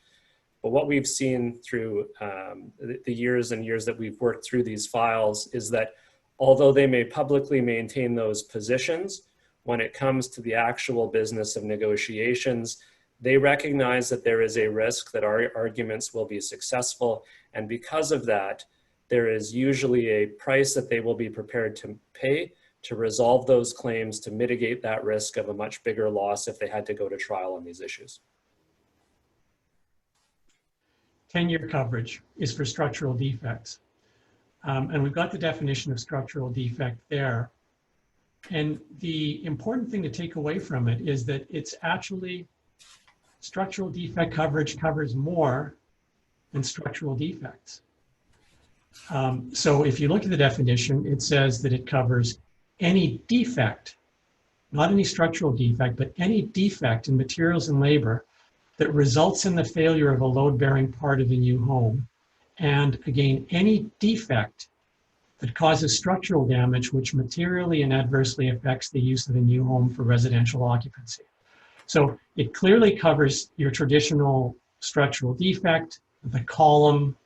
But what we've seen through the years and years that we've worked through these files is that although they may publicly maintain those positions, when it comes to the actual business of negotiations, they recognize that there is a risk that our arguments will be successful. And because of that, there is usually a price that they will be prepared to pay to resolve those claims, to mitigate that risk of a much bigger loss if they had to go to trial on these issues. 10-year coverage is for structural defects. And we've got the definition of structural defect there. And the important thing to take away from it is that it's actually structural defect coverage covers more than structural defects. So if you look at the definition, it says that it covers any defect, not any structural defect, but any defect in materials and labor that results in the failure of a load-bearing part of the new home. And again, any defect that causes structural damage which materially and adversely affects the use of the new home for residential occupancy. So it clearly covers your traditional structural defect, the column,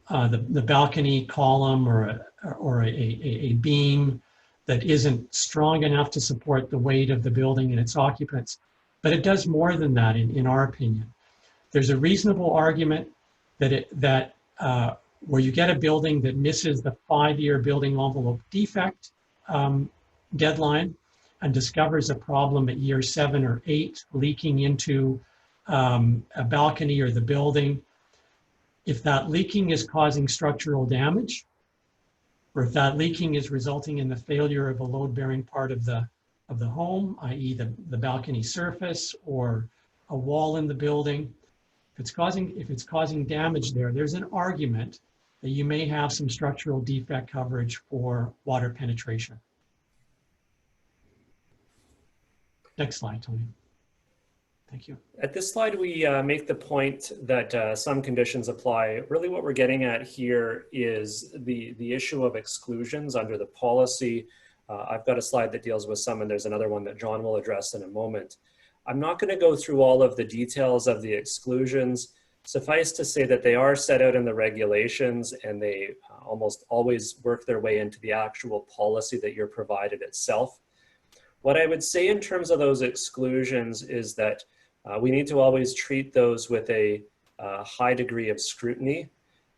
the balcony column or a beam that isn't strong enough to support the weight of the building and its occupants. But it does more than that, in our opinion. There's a reasonable argument that where you get a building that misses the 5-year building envelope defect deadline and discovers a problem at year 7 or 8 leaking into a balcony or the building, if that leaking is causing structural damage, or if that leaking is resulting in the failure of a load-bearing part of the home, i.e. the balcony surface or a wall in the building, if it's causing damage there, there's an argument that you may have some structural defect coverage for water penetration. Next slide, Tony. Thank you. At this slide, we make the point that some conditions apply. Really what we're getting at here is the issue of exclusions under the policy. I've got a slide that deals with some, and there's another one that John will address in a moment. I'm not going to go through all of the details of the exclusions. Suffice to say that they are set out in the regulations, and they almost always work their way into the actual policy that you're provided itself. What I would say in terms of those exclusions is that we need to always treat those with a high degree of scrutiny.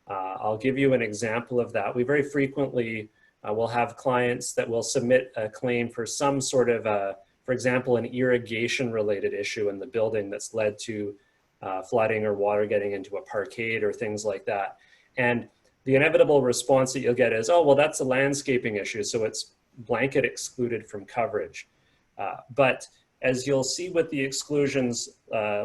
I'll give you an example of that. We very frequently will have clients that will submit a claim for some sort of, for example, an irrigation related issue in the building that's led to flooding or water getting into a parkade or things like that. And the inevitable response that you'll get is, oh, well, that's a landscaping issue, so it's blanket excluded from coverage. But as you'll see with the exclusions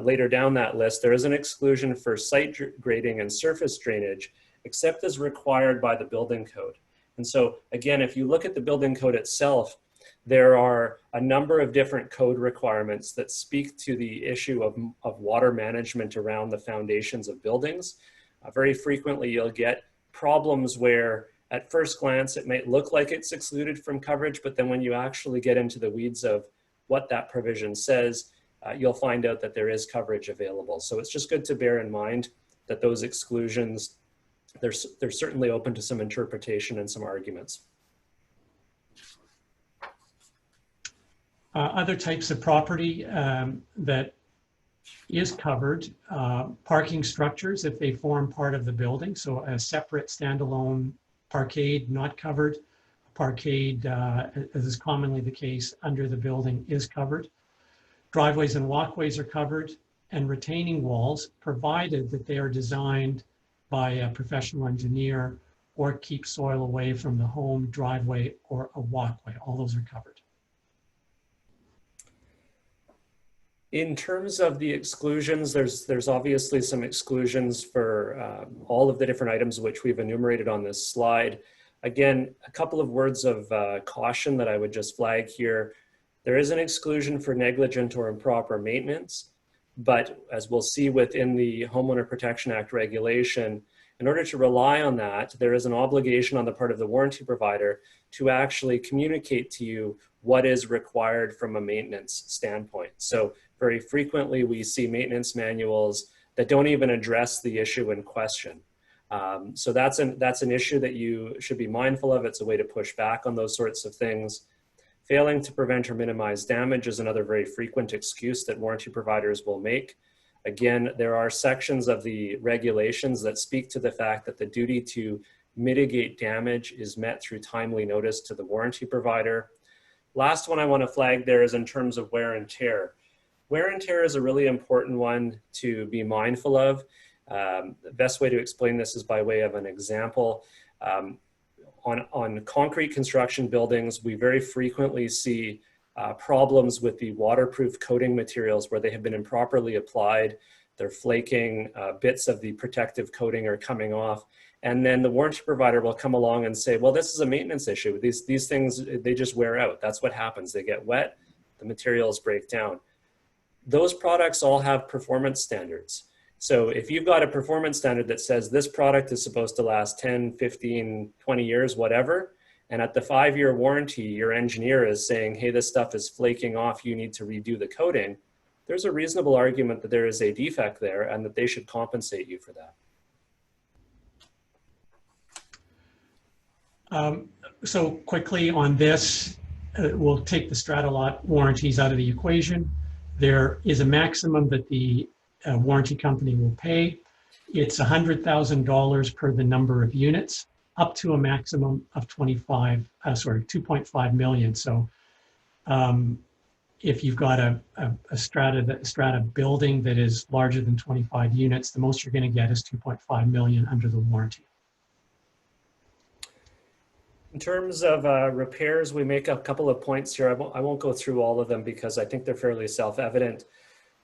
later down that list, there is an exclusion for site grading and surface drainage, except as required by the building code. And so again, if you look at the building code itself, there are a number of different code requirements that speak to the issue of water management around the foundations of buildings. Very frequently, you'll get problems where at first glance, it might look like it's excluded from coverage, but then when you actually get into the weeds of what that provision says, you'll find out that there is coverage available. So it's just good to bear in mind that those exclusions, they're certainly open to some interpretation and some arguments. Other types of property that is covered, parking structures if they form part of the building. So a separate standalone parkade not covered. Parkade, as is commonly the case under the building, is covered. Driveways and walkways are covered, and retaining walls, provided that they are designed by a professional engineer or keep soil away from the home, driveway, or a walkway. All those are covered. In terms of the exclusions, there's obviously some exclusions for all of the different items which we've enumerated on this slide. Again, a couple of words of caution that I would just flag here. There is an exclusion for negligent or improper maintenance, but as we'll see within the Homeowner Protection Act regulation, in order to rely on that, there is an obligation on the part of the warranty provider to actually communicate to you what is required from a maintenance standpoint. So very frequently we see maintenance manuals that don't even address the issue in question. So that's an issue that you should be mindful of. It's a way to push back on those sorts of things. Failing to prevent or minimize damage is another very frequent excuse that warranty providers will make. Again, there are sections of the regulations that speak to the fact that the duty to mitigate damage is met through timely notice to the warranty provider. Last one I want to flag there is in terms of wear and tear. Wear and tear is a really important one to be mindful of. The best way to explain this is by way of an example. On concrete construction buildings, we very frequently see problems with the waterproof coating materials where they have been improperly applied. They're flaking, bits of the protective coating are coming off. And then the warranty provider will come along and say, well, this is a maintenance issue. These things, they just wear out. That's what happens. They get wet, the materials break down. Those products all have performance standards. So if you've got a performance standard that says this product is supposed to last 10, 15, 20 years, whatever, and at the 5-year warranty, your engineer is saying, hey, this stuff is flaking off, you need to redo the coating, there's a reasonable argument that there is a defect there and that they should compensate you for that. So quickly on this, we'll take the strata lot warranties out of the equation. There is a maximum that the warranty company will pay. It's $100,000 per the number of units, up to a maximum of 2.5 million. So if you've got a strata building that is larger than 25 units, the most you're going to get is 2.5 million under the warranty. In terms of repairs, we make a couple of points here. I won't go through all of them because I think they're fairly self-evident.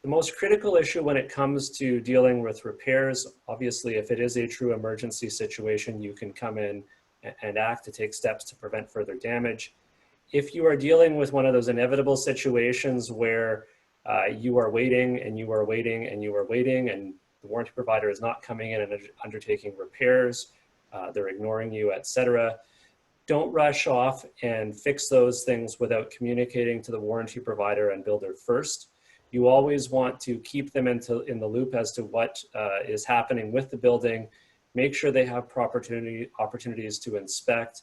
The most critical issue when it comes to dealing with repairs, obviously, if it is a true emergency situation, you can come in and act to take steps to prevent further damage. If you are dealing with one of those inevitable situations where you are waiting and you are waiting and you are waiting and the warranty provider is not coming in and undertaking repairs, they're ignoring you, etc., don't rush off and fix those things without communicating to the warranty provider and builder first. You always want to keep them in the loop as to what is happening with the building. Make sure they have proper opportunities to inspect.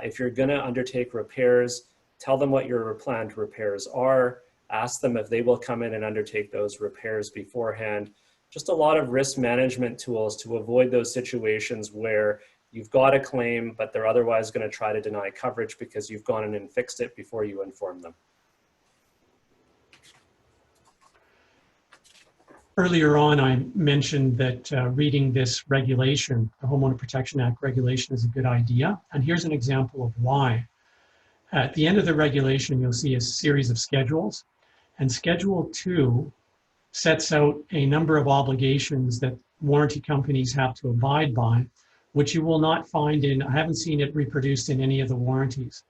If you're going to undertake repairs, tell them what your planned repairs are. Ask them if they will come in and undertake those repairs beforehand. Just a lot of risk management tools to avoid those situations where you've got a claim, but they're otherwise going to try to deny coverage because you've gone in and fixed it before you inform them. Earlier on, I mentioned that reading this regulation, the Homeowner Protection Act regulation, is a good idea. And here's an example of why. At the end of the regulation, you'll see a series of schedules. And Schedule 2 sets out a number of obligations that warranty companies have to abide by, which you will not find in, I haven't seen it reproduced in any of the warranties.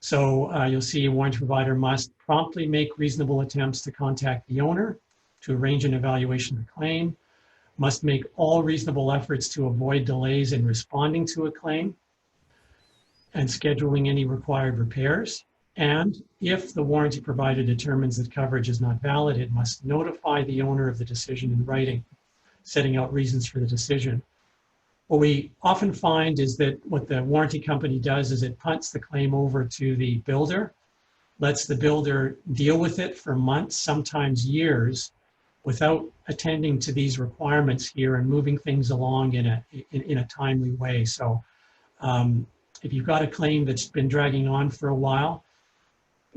So you'll see a warranty provider must promptly make reasonable attempts to contact the owner to arrange an evaluation of the claim, must make all reasonable efforts to avoid delays in responding to a claim and scheduling any required repairs. And if the warranty provider determines that coverage is not valid, it must notify the owner of the decision in writing, setting out reasons for the decision. What we often find is that what the warranty company does is it punts the claim over to the builder, lets the builder deal with it for months, sometimes years, without attending to these requirements here and moving things along in a timely way. So if you've got a claim that's been dragging on for a while,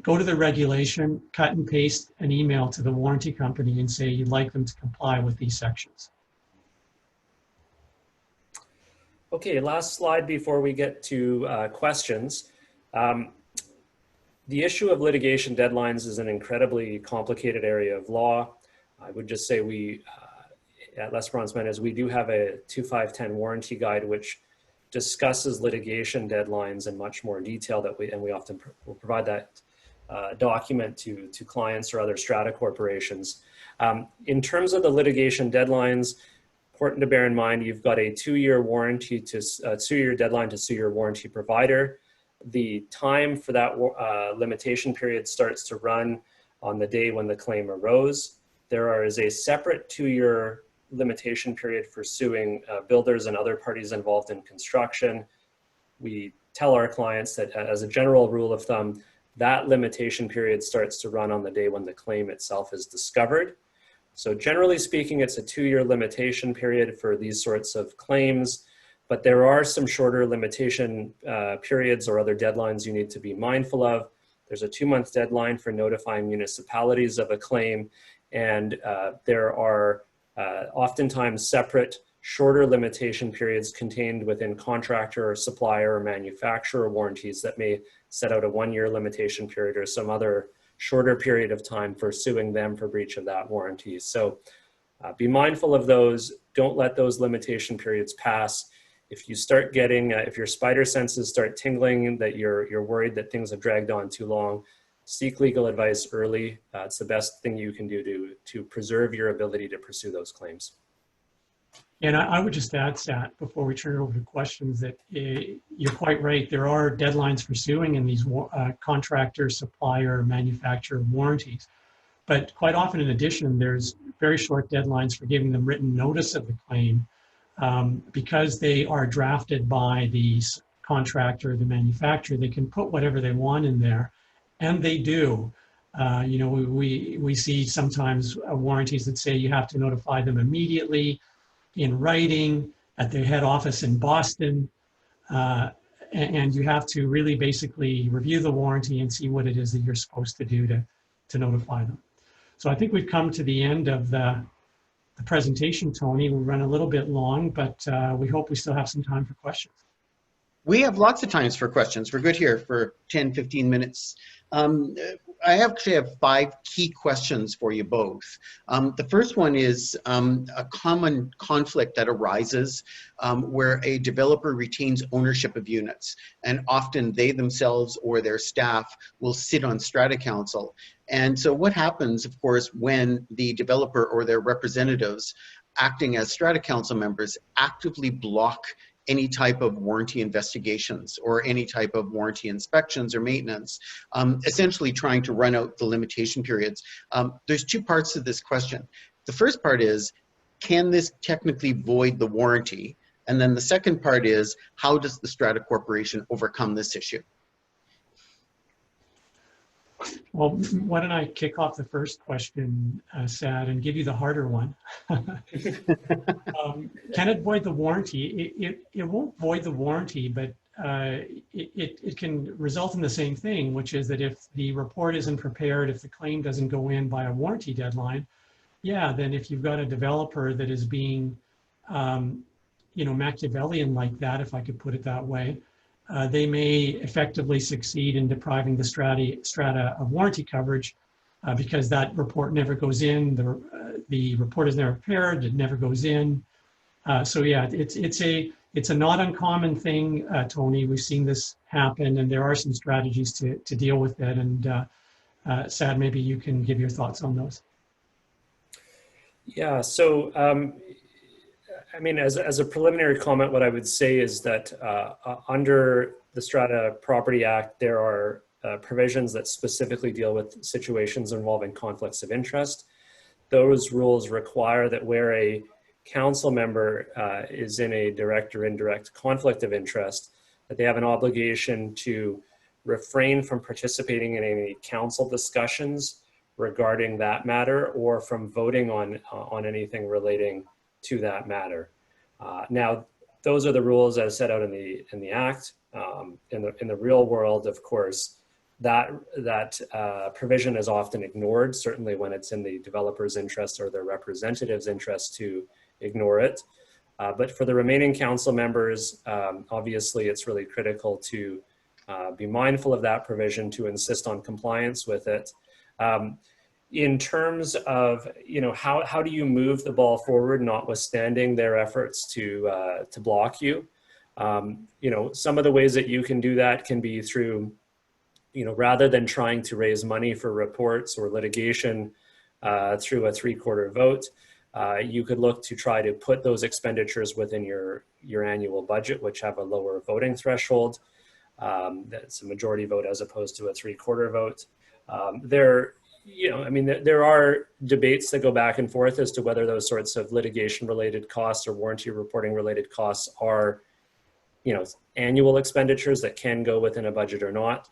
go to the regulation, cut and paste an email to the warranty company and say you'd like them to comply with these sections. Okay, last slide before we get to questions. The issue of litigation deadlines is an incredibly complicated area of law. I would just say we, at L'Esperance Mendez, we do have a 2510 warranty guide which discusses litigation deadlines in much more detail and we often will provide that document to clients or other strata corporations. In terms of the litigation deadlines, important to bear in mind, you've got a 2-year warranty to 2-year deadline to sue your warranty provider. The time for that limitation period starts to run on the day when the claim arose. There is a separate 2-year limitation period for suing builders and other parties involved in construction. We tell our clients that as a general rule of thumb, that limitation period starts to run on the day when the claim itself is discovered. So generally speaking, it's a 2-year limitation period for these sorts of claims, but there are some shorter limitation periods or other deadlines you need to be mindful of. There's a 2-month deadline for notifying municipalities of a claim, and there are oftentimes separate shorter limitation periods contained within contractor or supplier or manufacturer warranties that may set out a 1-year limitation period or some other shorter period of time for suing them for breach of that warranty. So be mindful of those. Don't let those limitation periods pass. If you start getting, if your spider senses start tingling, that you're worried that things have dragged on too long, seek legal advice early. It's the best thing you can do to preserve your ability to pursue those claims. And I would just add, Sat, before we turn it over to questions, that you're quite right. There are deadlines for suing in these contractor, supplier, manufacturer warranties. But quite often, in addition, there's very short deadlines for giving them written notice of the claim because they are drafted by the contractor, the manufacturer. They can put whatever they want in there, and they do. You know, we see sometimes warranties that say you have to notify them immediately, in writing, at their head office in Boston, and you have to really basically review the warranty and see what it is that you're supposed to do to notify them. So I think we've come to the end of the presentation, Tony. We run a little bit long, but we hope we still have some time for questions. We have lots of times for questions. We're good here for 10, 15 minutes. I actually have 5 key questions for you both. The first one is a common conflict that arises where a developer retains ownership of units, and often they themselves or their staff will sit on strata council. And so what happens, of course, when the developer or their representatives acting as strata council members actively block any type of warranty investigations or any type of warranty inspections or maintenance, essentially trying to run out the limitation periods. There's 2 parts to this question. The first part is, can this technically void the warranty? And then the second part is, how does the Strata Corporation overcome this issue? Well, why don't I kick off the first question, Sad, and give you the harder one. Can it void the warranty? It won't void the warranty, but it can result in the same thing, which is that if the report isn't prepared, if the claim doesn't go in by a warranty deadline, yeah, then if you've got a developer that is being, Machiavellian like that, if I could put it that way, they may effectively succeed in depriving the strata of warranty coverage because that report never goes in. The report is never prepared. It never goes in. So yeah, it's a not uncommon thing, Tony. We've seen this happen, and there are some strategies to deal with it. And Sad, maybe you can give your thoughts on those. Yeah. So. I mean, as a preliminary comment, what I would say is that under the Strata Property Act, there are provisions that specifically deal with situations involving conflicts of interest. Those rules require that where a council member is in a direct or indirect conflict of interest, that they have an obligation to refrain from participating in any council discussions regarding that matter or from voting on anything relating to that matter. Now, those are the rules as set out in the Act. In the real world, of course, that provision is often ignored, certainly when it's in the developer's interest or their representative's interest to ignore it. But for the remaining council members, obviously it's really critical to be mindful of that provision, to insist on compliance with it. In terms of, how do you move the ball forward, notwithstanding their efforts to block you? Some of the ways that you can do that can be through, rather than trying to raise money for reports or litigation through a 3/4 vote, you could look to try to put those expenditures within your annual budget, which have a lower voting threshold. That's a majority vote as opposed to a 3/4 vote. There are debates that go back and forth as to whether those sorts of litigation related costs or warranty reporting related costs are, annual expenditures that can go within a budget or not.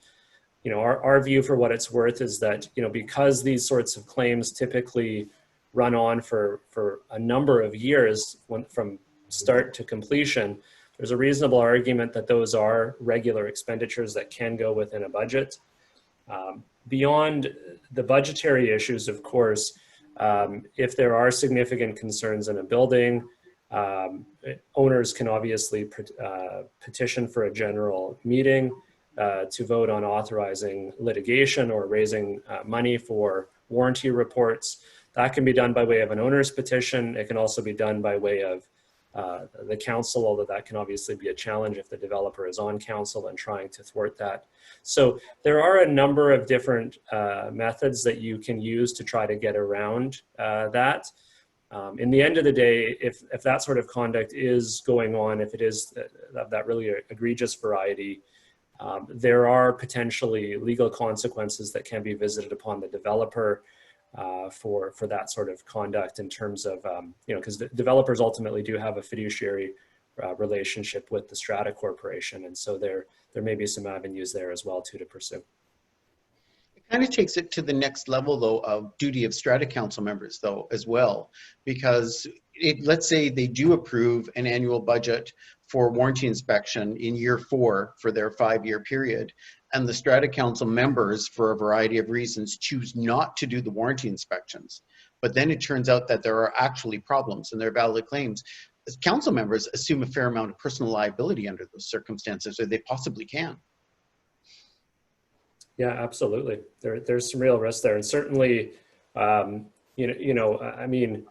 Our view, for what it's worth, is that, because these sorts of claims typically run on for a number of years from start to completion, there's a reasonable argument that those are regular expenditures that can go within a budget. Beyond the budgetary issues, of course, if there are significant concerns in a building, owners can obviously petition for a general meeting to vote on authorizing litigation or raising money for warranty reports. That can be done by way of an owner's petition. It can also be done by way of the council, although that can obviously be a challenge if the developer is on council and trying to thwart that. So there are a number of different methods that you can use to try to get around that. In the end of the day, if that sort of conduct is going on, if it is that really egregious variety, there are potentially legal consequences that can be visited upon the developer for that sort of conduct, in terms of, because the developers ultimately do have a fiduciary relationship with the Strata Corporation. And so there may be some avenues there as well to pursue. It kind of takes it to the next level, though, of duty of Strata Council members, though, as well, because let's say they do approve an annual budget for warranty inspection in year 4 for their 5-year period, and the Strata Council members, for a variety of reasons, choose not to do the warranty inspections. But then it turns out that there are actually problems and they're valid claims. council members assume a fair amount of personal liability under those circumstances, or they possibly can. Yeah, absolutely. There's some real risk there, and certainly, I mean,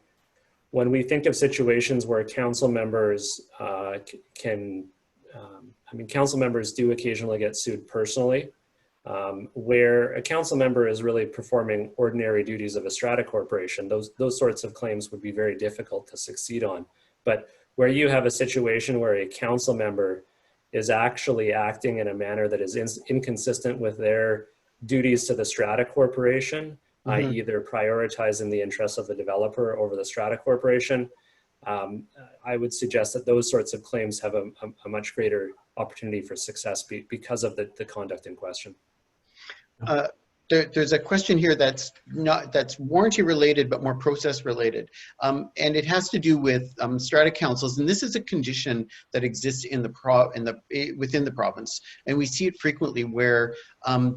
when we think of situations where council members council members do occasionally get sued personally, where a council member is really performing ordinary duties of a strata corporation. Those sorts of claims would be very difficult to succeed on. But where you have a situation where a council member is actually acting in a manner that is inconsistent with their duties to the strata corporation, i.e. they're prioritizing the interests of the developer over the strata corporation, I would suggest that those sorts of claims have a much greater opportunity for success because of the conduct in question. There's a question here that's warranty related, but more process related, and it has to do with strata councils. And this is a condition that exists within the province, and we see it frequently where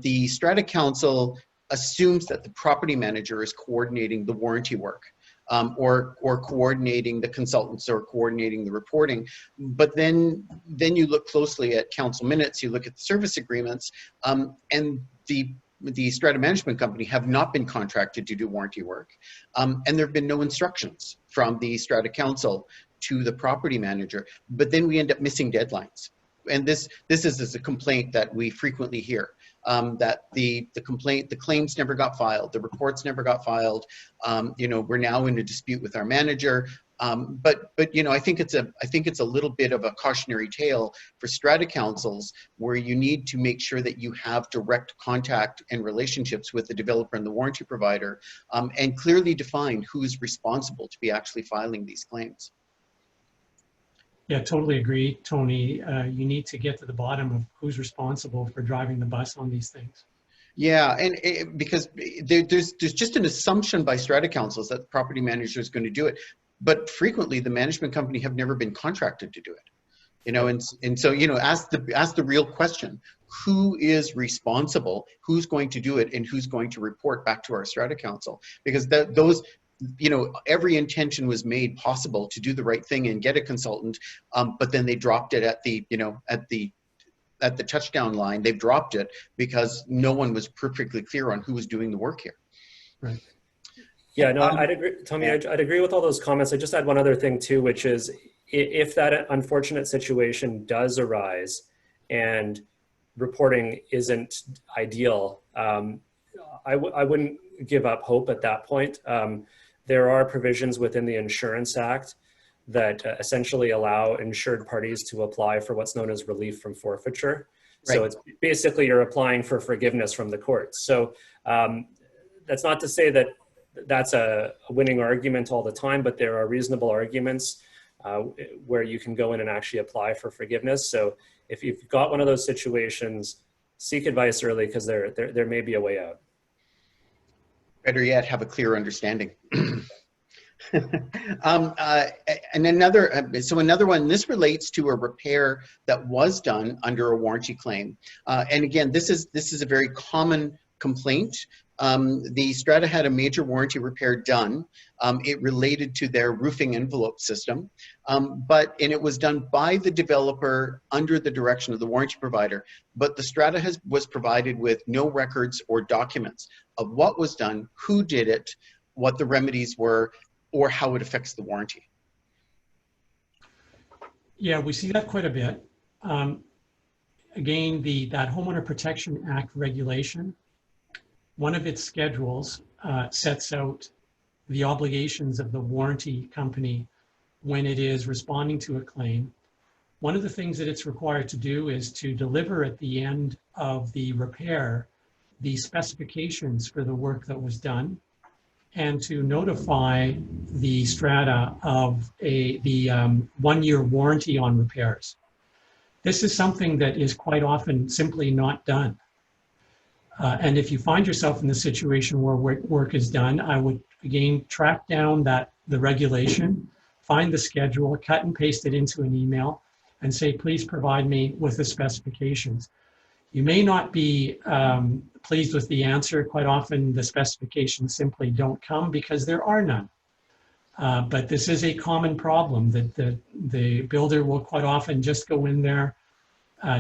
the strata council assumes that the property manager is coordinating the warranty work. Or coordinating the consultants or coordinating the reporting. But then you look closely at council minutes, you look at the service agreements, and the strata management company have not been contracted to do warranty work. And there have been no instructions from the strata council to the property manager, but then we end up missing deadlines. And this is a complaint that we frequently hear, that the claims never got filed, the reports never got filed. We're now in a dispute with our manager. But I think it's a little bit of a cautionary tale for strata councils, where you need to make sure that you have direct contact and relationships with the developer and the warranty provider, and clearly define who's responsible to be actually filing these claims. Yeah, totally agree, Tony. You need to get to the bottom of who's responsible for driving the bus on these things. Yeah, and because there's just an assumption by strata councils that the property manager is going to do it, but frequently the management company have never been contracted to do it. And so ask the real question: who is responsible? Who's going to do it? And who's going to report back to our strata council? Because every intention was made possible to do the right thing and get a consultant, but then they dropped it at the touchdown line. They've dropped it because no one was perfectly clear on who was doing the work here. Right. Yeah, no, I'd agree, Tommy. I'd agree with all those comments. I just add one other thing too, which is if that unfortunate situation does arise and reporting isn't ideal, I wouldn't give up hope at that point. There are provisions within the Insurance Act that essentially allow insured parties to apply for what's known as relief from forfeiture. Right. So it's basically you're applying for forgiveness from the courts. So that's not to say that that's a winning argument all the time, but there are reasonable arguments where you can go in and actually apply for forgiveness. So if you've got one of those situations, seek advice early, because there may be a way out. Better yet, have a clear understanding. And another one, this relates to a repair that was done under a warranty claim. And again, this is a very common complaint. The strata had a major warranty repair done. It related to their roofing envelope system, and it was done by the developer under the direction of the warranty provider. But the strata was provided with no records or documents of what was done, who did it, what the remedies were, or how it affects the warranty. Yeah, we see that quite a bit. Again, that Homeowner Protection Act regulation, one of its schedules sets out the obligations of the warranty company when it is responding to a claim. One of the things that it's required to do is to deliver at the end of the repair the specifications for the work that was done, and to notify the strata of the 1-year warranty on repairs. This is something that is quite often simply not done. And if you find yourself in the situation where work is done, I would again track down the regulation, find the schedule, cut and paste it into an email, and say, please provide me with the specifications. You may not be pleased with the answer. Quite often the specifications simply don't come because there are none. But this is a common problem that the builder will quite often just go in there,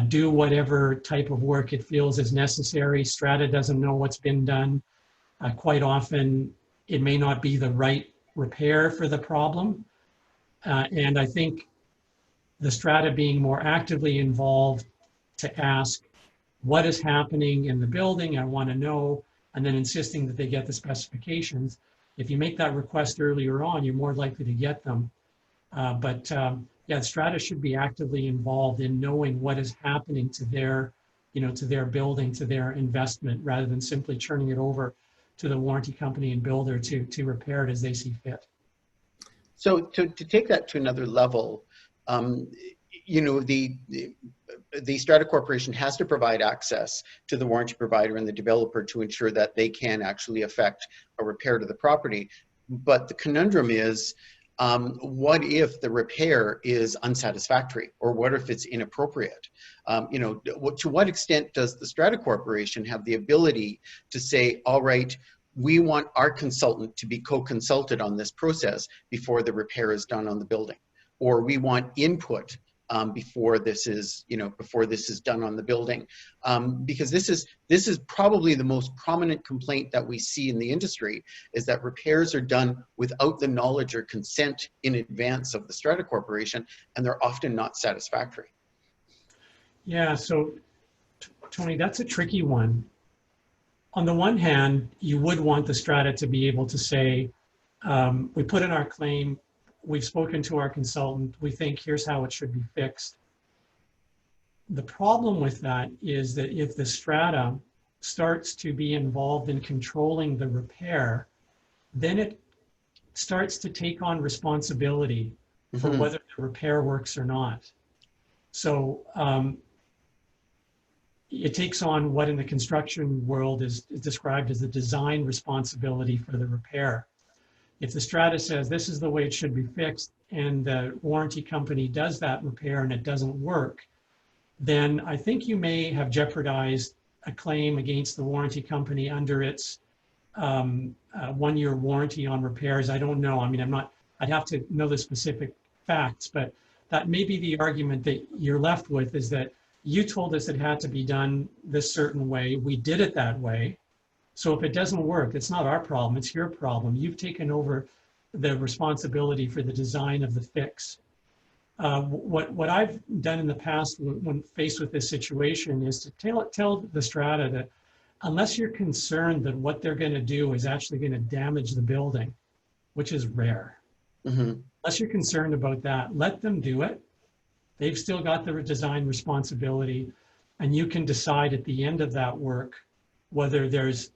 do whatever type of work it feels is necessary. Strata doesn't know what's been done. Quite often, it may not be the right repair for the problem. And I think the strata being more actively involved to ask what is happening in the building, I want to know, and then insisting that they get the specifications. If you make that request earlier on, you're more likely to get them. Yeah, the strata should be actively involved in knowing what is happening to their, to their building, to their investment, rather than simply turning it over to the warranty company and builder to repair it as they see fit. So to take that to another level, the strata corporation has to provide access to the warranty provider and the developer to ensure that they can actually affect a repair to the property. But the conundrum is, what if the repair is unsatisfactory, or what if it's inappropriate? To what extent does the strata corporation have the ability to say, all right, we want our consultant to be co-consulted on this process before the repair is done on the building, or we want input before this is done on the building, because this is probably the most prominent complaint that we see in the industry, is that repairs are done without the knowledge or consent in advance of the strata corporation, and they're often not satisfactory. Yeah, so Tony, that's a tricky one. On the one hand, you would want the strata to be able to say, we put in our claim, we've spoken to our consultant, we think here's how it should be fixed. The problem with that is that if the strata starts to be involved in controlling the repair, then it starts to take on responsibility for whether the repair works or not. So it takes on what in the construction world is described as the design responsibility for the repair. If the strata says this is the way it should be fixed, and the warranty company does that repair and it doesn't work, then I think you may have jeopardized a claim against the warranty company under its one-year warranty on repairs. I don't know. I mean, I'd have to know the specific facts, but that may be the argument that you're left with, is that you told us it had to be done this certain way. We did it that way. So if it doesn't work, it's not our problem, it's your problem. You've taken over the responsibility for the design of the fix. What I've done in the past when faced with this situation is to tell the strata that unless you're concerned that what they're going to do is actually going to damage the building, which is rare, unless you're concerned about that, let them do it. They've still got the design responsibility, and you can decide at the end of that work whether there's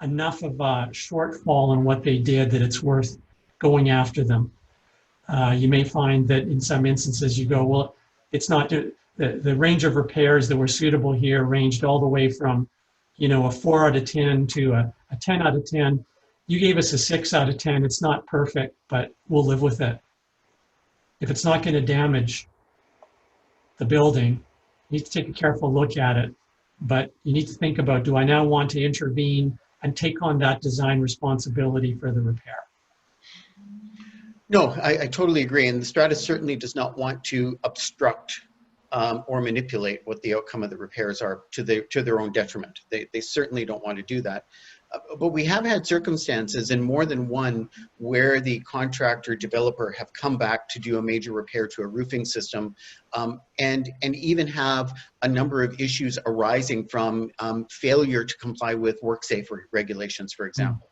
enough of a shortfall in what they did that it's worth going after them. You may find that in some instances you go, well, it's not, the range of repairs that were suitable here ranged all the way from, a 4 out of 10 to a 10 out of 10. You gave us a 6 out of 10. It's not perfect, but we'll live with it. If it's not going to damage the building, you need to take a careful look at it. But you need to think about, do I now want to intervene and take on that design responsibility for the repair? No, I totally agree. And the strata certainly does not want to obstruct or manipulate what the outcome of the repairs are to their own detriment. They certainly don't want to do that. But we have had circumstances, in more than one, where the contractor developer have come back to do a major repair to a roofing system, and even have a number of issues arising from failure to comply with WorkSafe regulations, for example.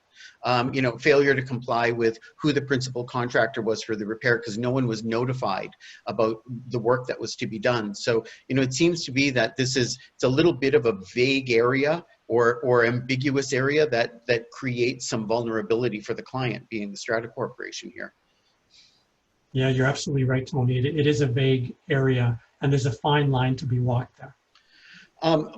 Failure to comply with who the principal contractor was for the repair, because no one was notified about the work that was to be done. So, it seems to be that it's a little bit of a vague area or ambiguous area that creates some vulnerability for the client, being the strata corporation here. Yeah, you're absolutely right, Tony. It is a vague area, and there's a fine line to be walked there.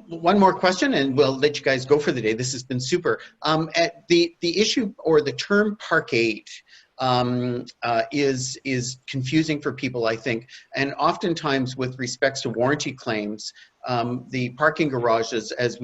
One more question, and we'll let you guys go for the day. This has been super. The issue, or the term parkade, is confusing for people, I think. And oftentimes, with respects to warranty claims, the parking garages, as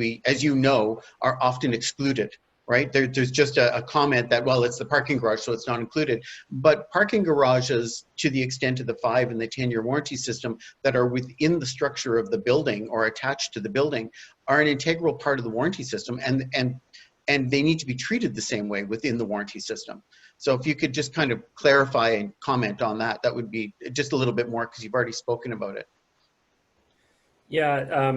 you know, are often excluded right? There's just a comment that, well, it's the parking garage, so it's not included. But parking garages, to the extent of the 5 and the 10-year warranty system that are within the structure of the building or attached to the building, are an integral part of the warranty system, and they need to be treated the same way within the warranty system. So if you could just kind of clarify and comment on that, that would be just a little bit more, because you've already spoken about it. Yeah,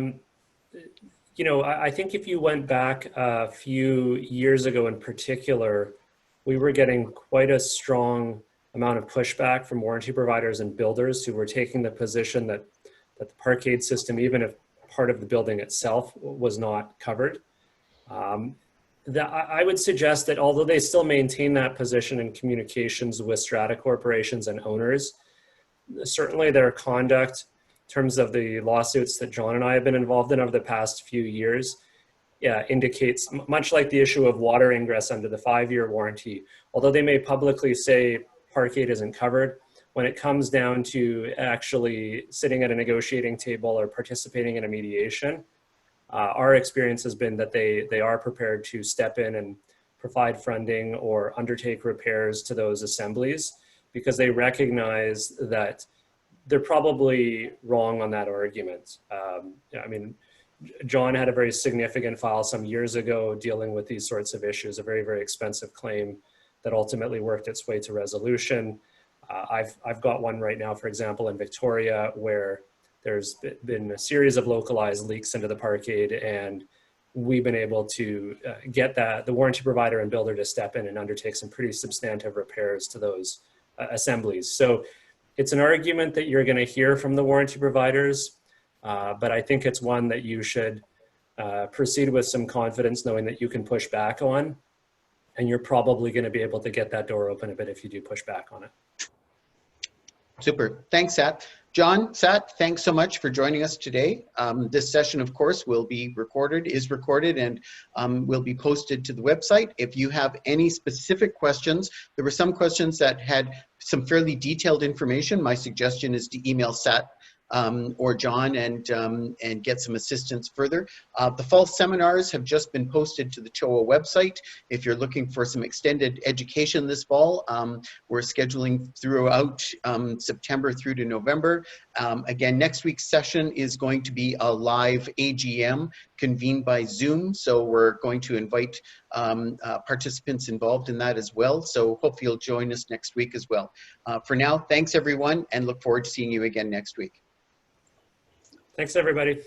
you know, I think if you went back a few years ago in particular, we were getting quite a strong amount of pushback from warranty providers and builders who were taking the position that the parkade system, even if part of the building itself was not covered. I would suggest that although they still maintain that position in communications with strata corporations and owners, certainly their conduct in terms of the lawsuits that John and I have been involved in over the past few years, yeah, indicates, much like the issue of water ingress under the 5-year warranty, although they may publicly say parkade isn't covered, when it comes down to actually sitting at a negotiating table or participating in a mediation, our experience has been that they are prepared to step in and provide funding or undertake repairs to those assemblies, because they recognize that they're probably wrong on that argument. I mean, John had a very significant file some years ago dealing with these sorts of issues, a very, very expensive claim that ultimately worked its way to resolution. I've got one right now, for example, in Victoria, where there's been a series of localized leaks into the parkade, and we've been able to get the warranty provider and builder to step in and undertake some pretty substantive repairs to those assemblies. So it's an argument that you're going to hear from the warranty providers, but I think it's one that you should proceed with some confidence, knowing that you can push back on, and you're probably going to be able to get that door open a bit if you do push back on it. Super. Thanks, Sat. John, Sat, thanks so much for joining us today. This session, of course, is recorded, and will be posted to the website. If you have any specific questions, there were some questions that had some fairly detailed information. My suggestion is to email Sat or John and get some assistance further. The fall seminars have just been posted to the TOA website. If you're looking for some extended education this fall, we're scheduling throughout September through to November. Again, next week's session is going to be a live AGM convened by Zoom, so we're going to invite participants involved in that as well. So hopefully you'll join us next week as well. For now, thanks everyone, and look forward to seeing you again next week. Thanks, everybody.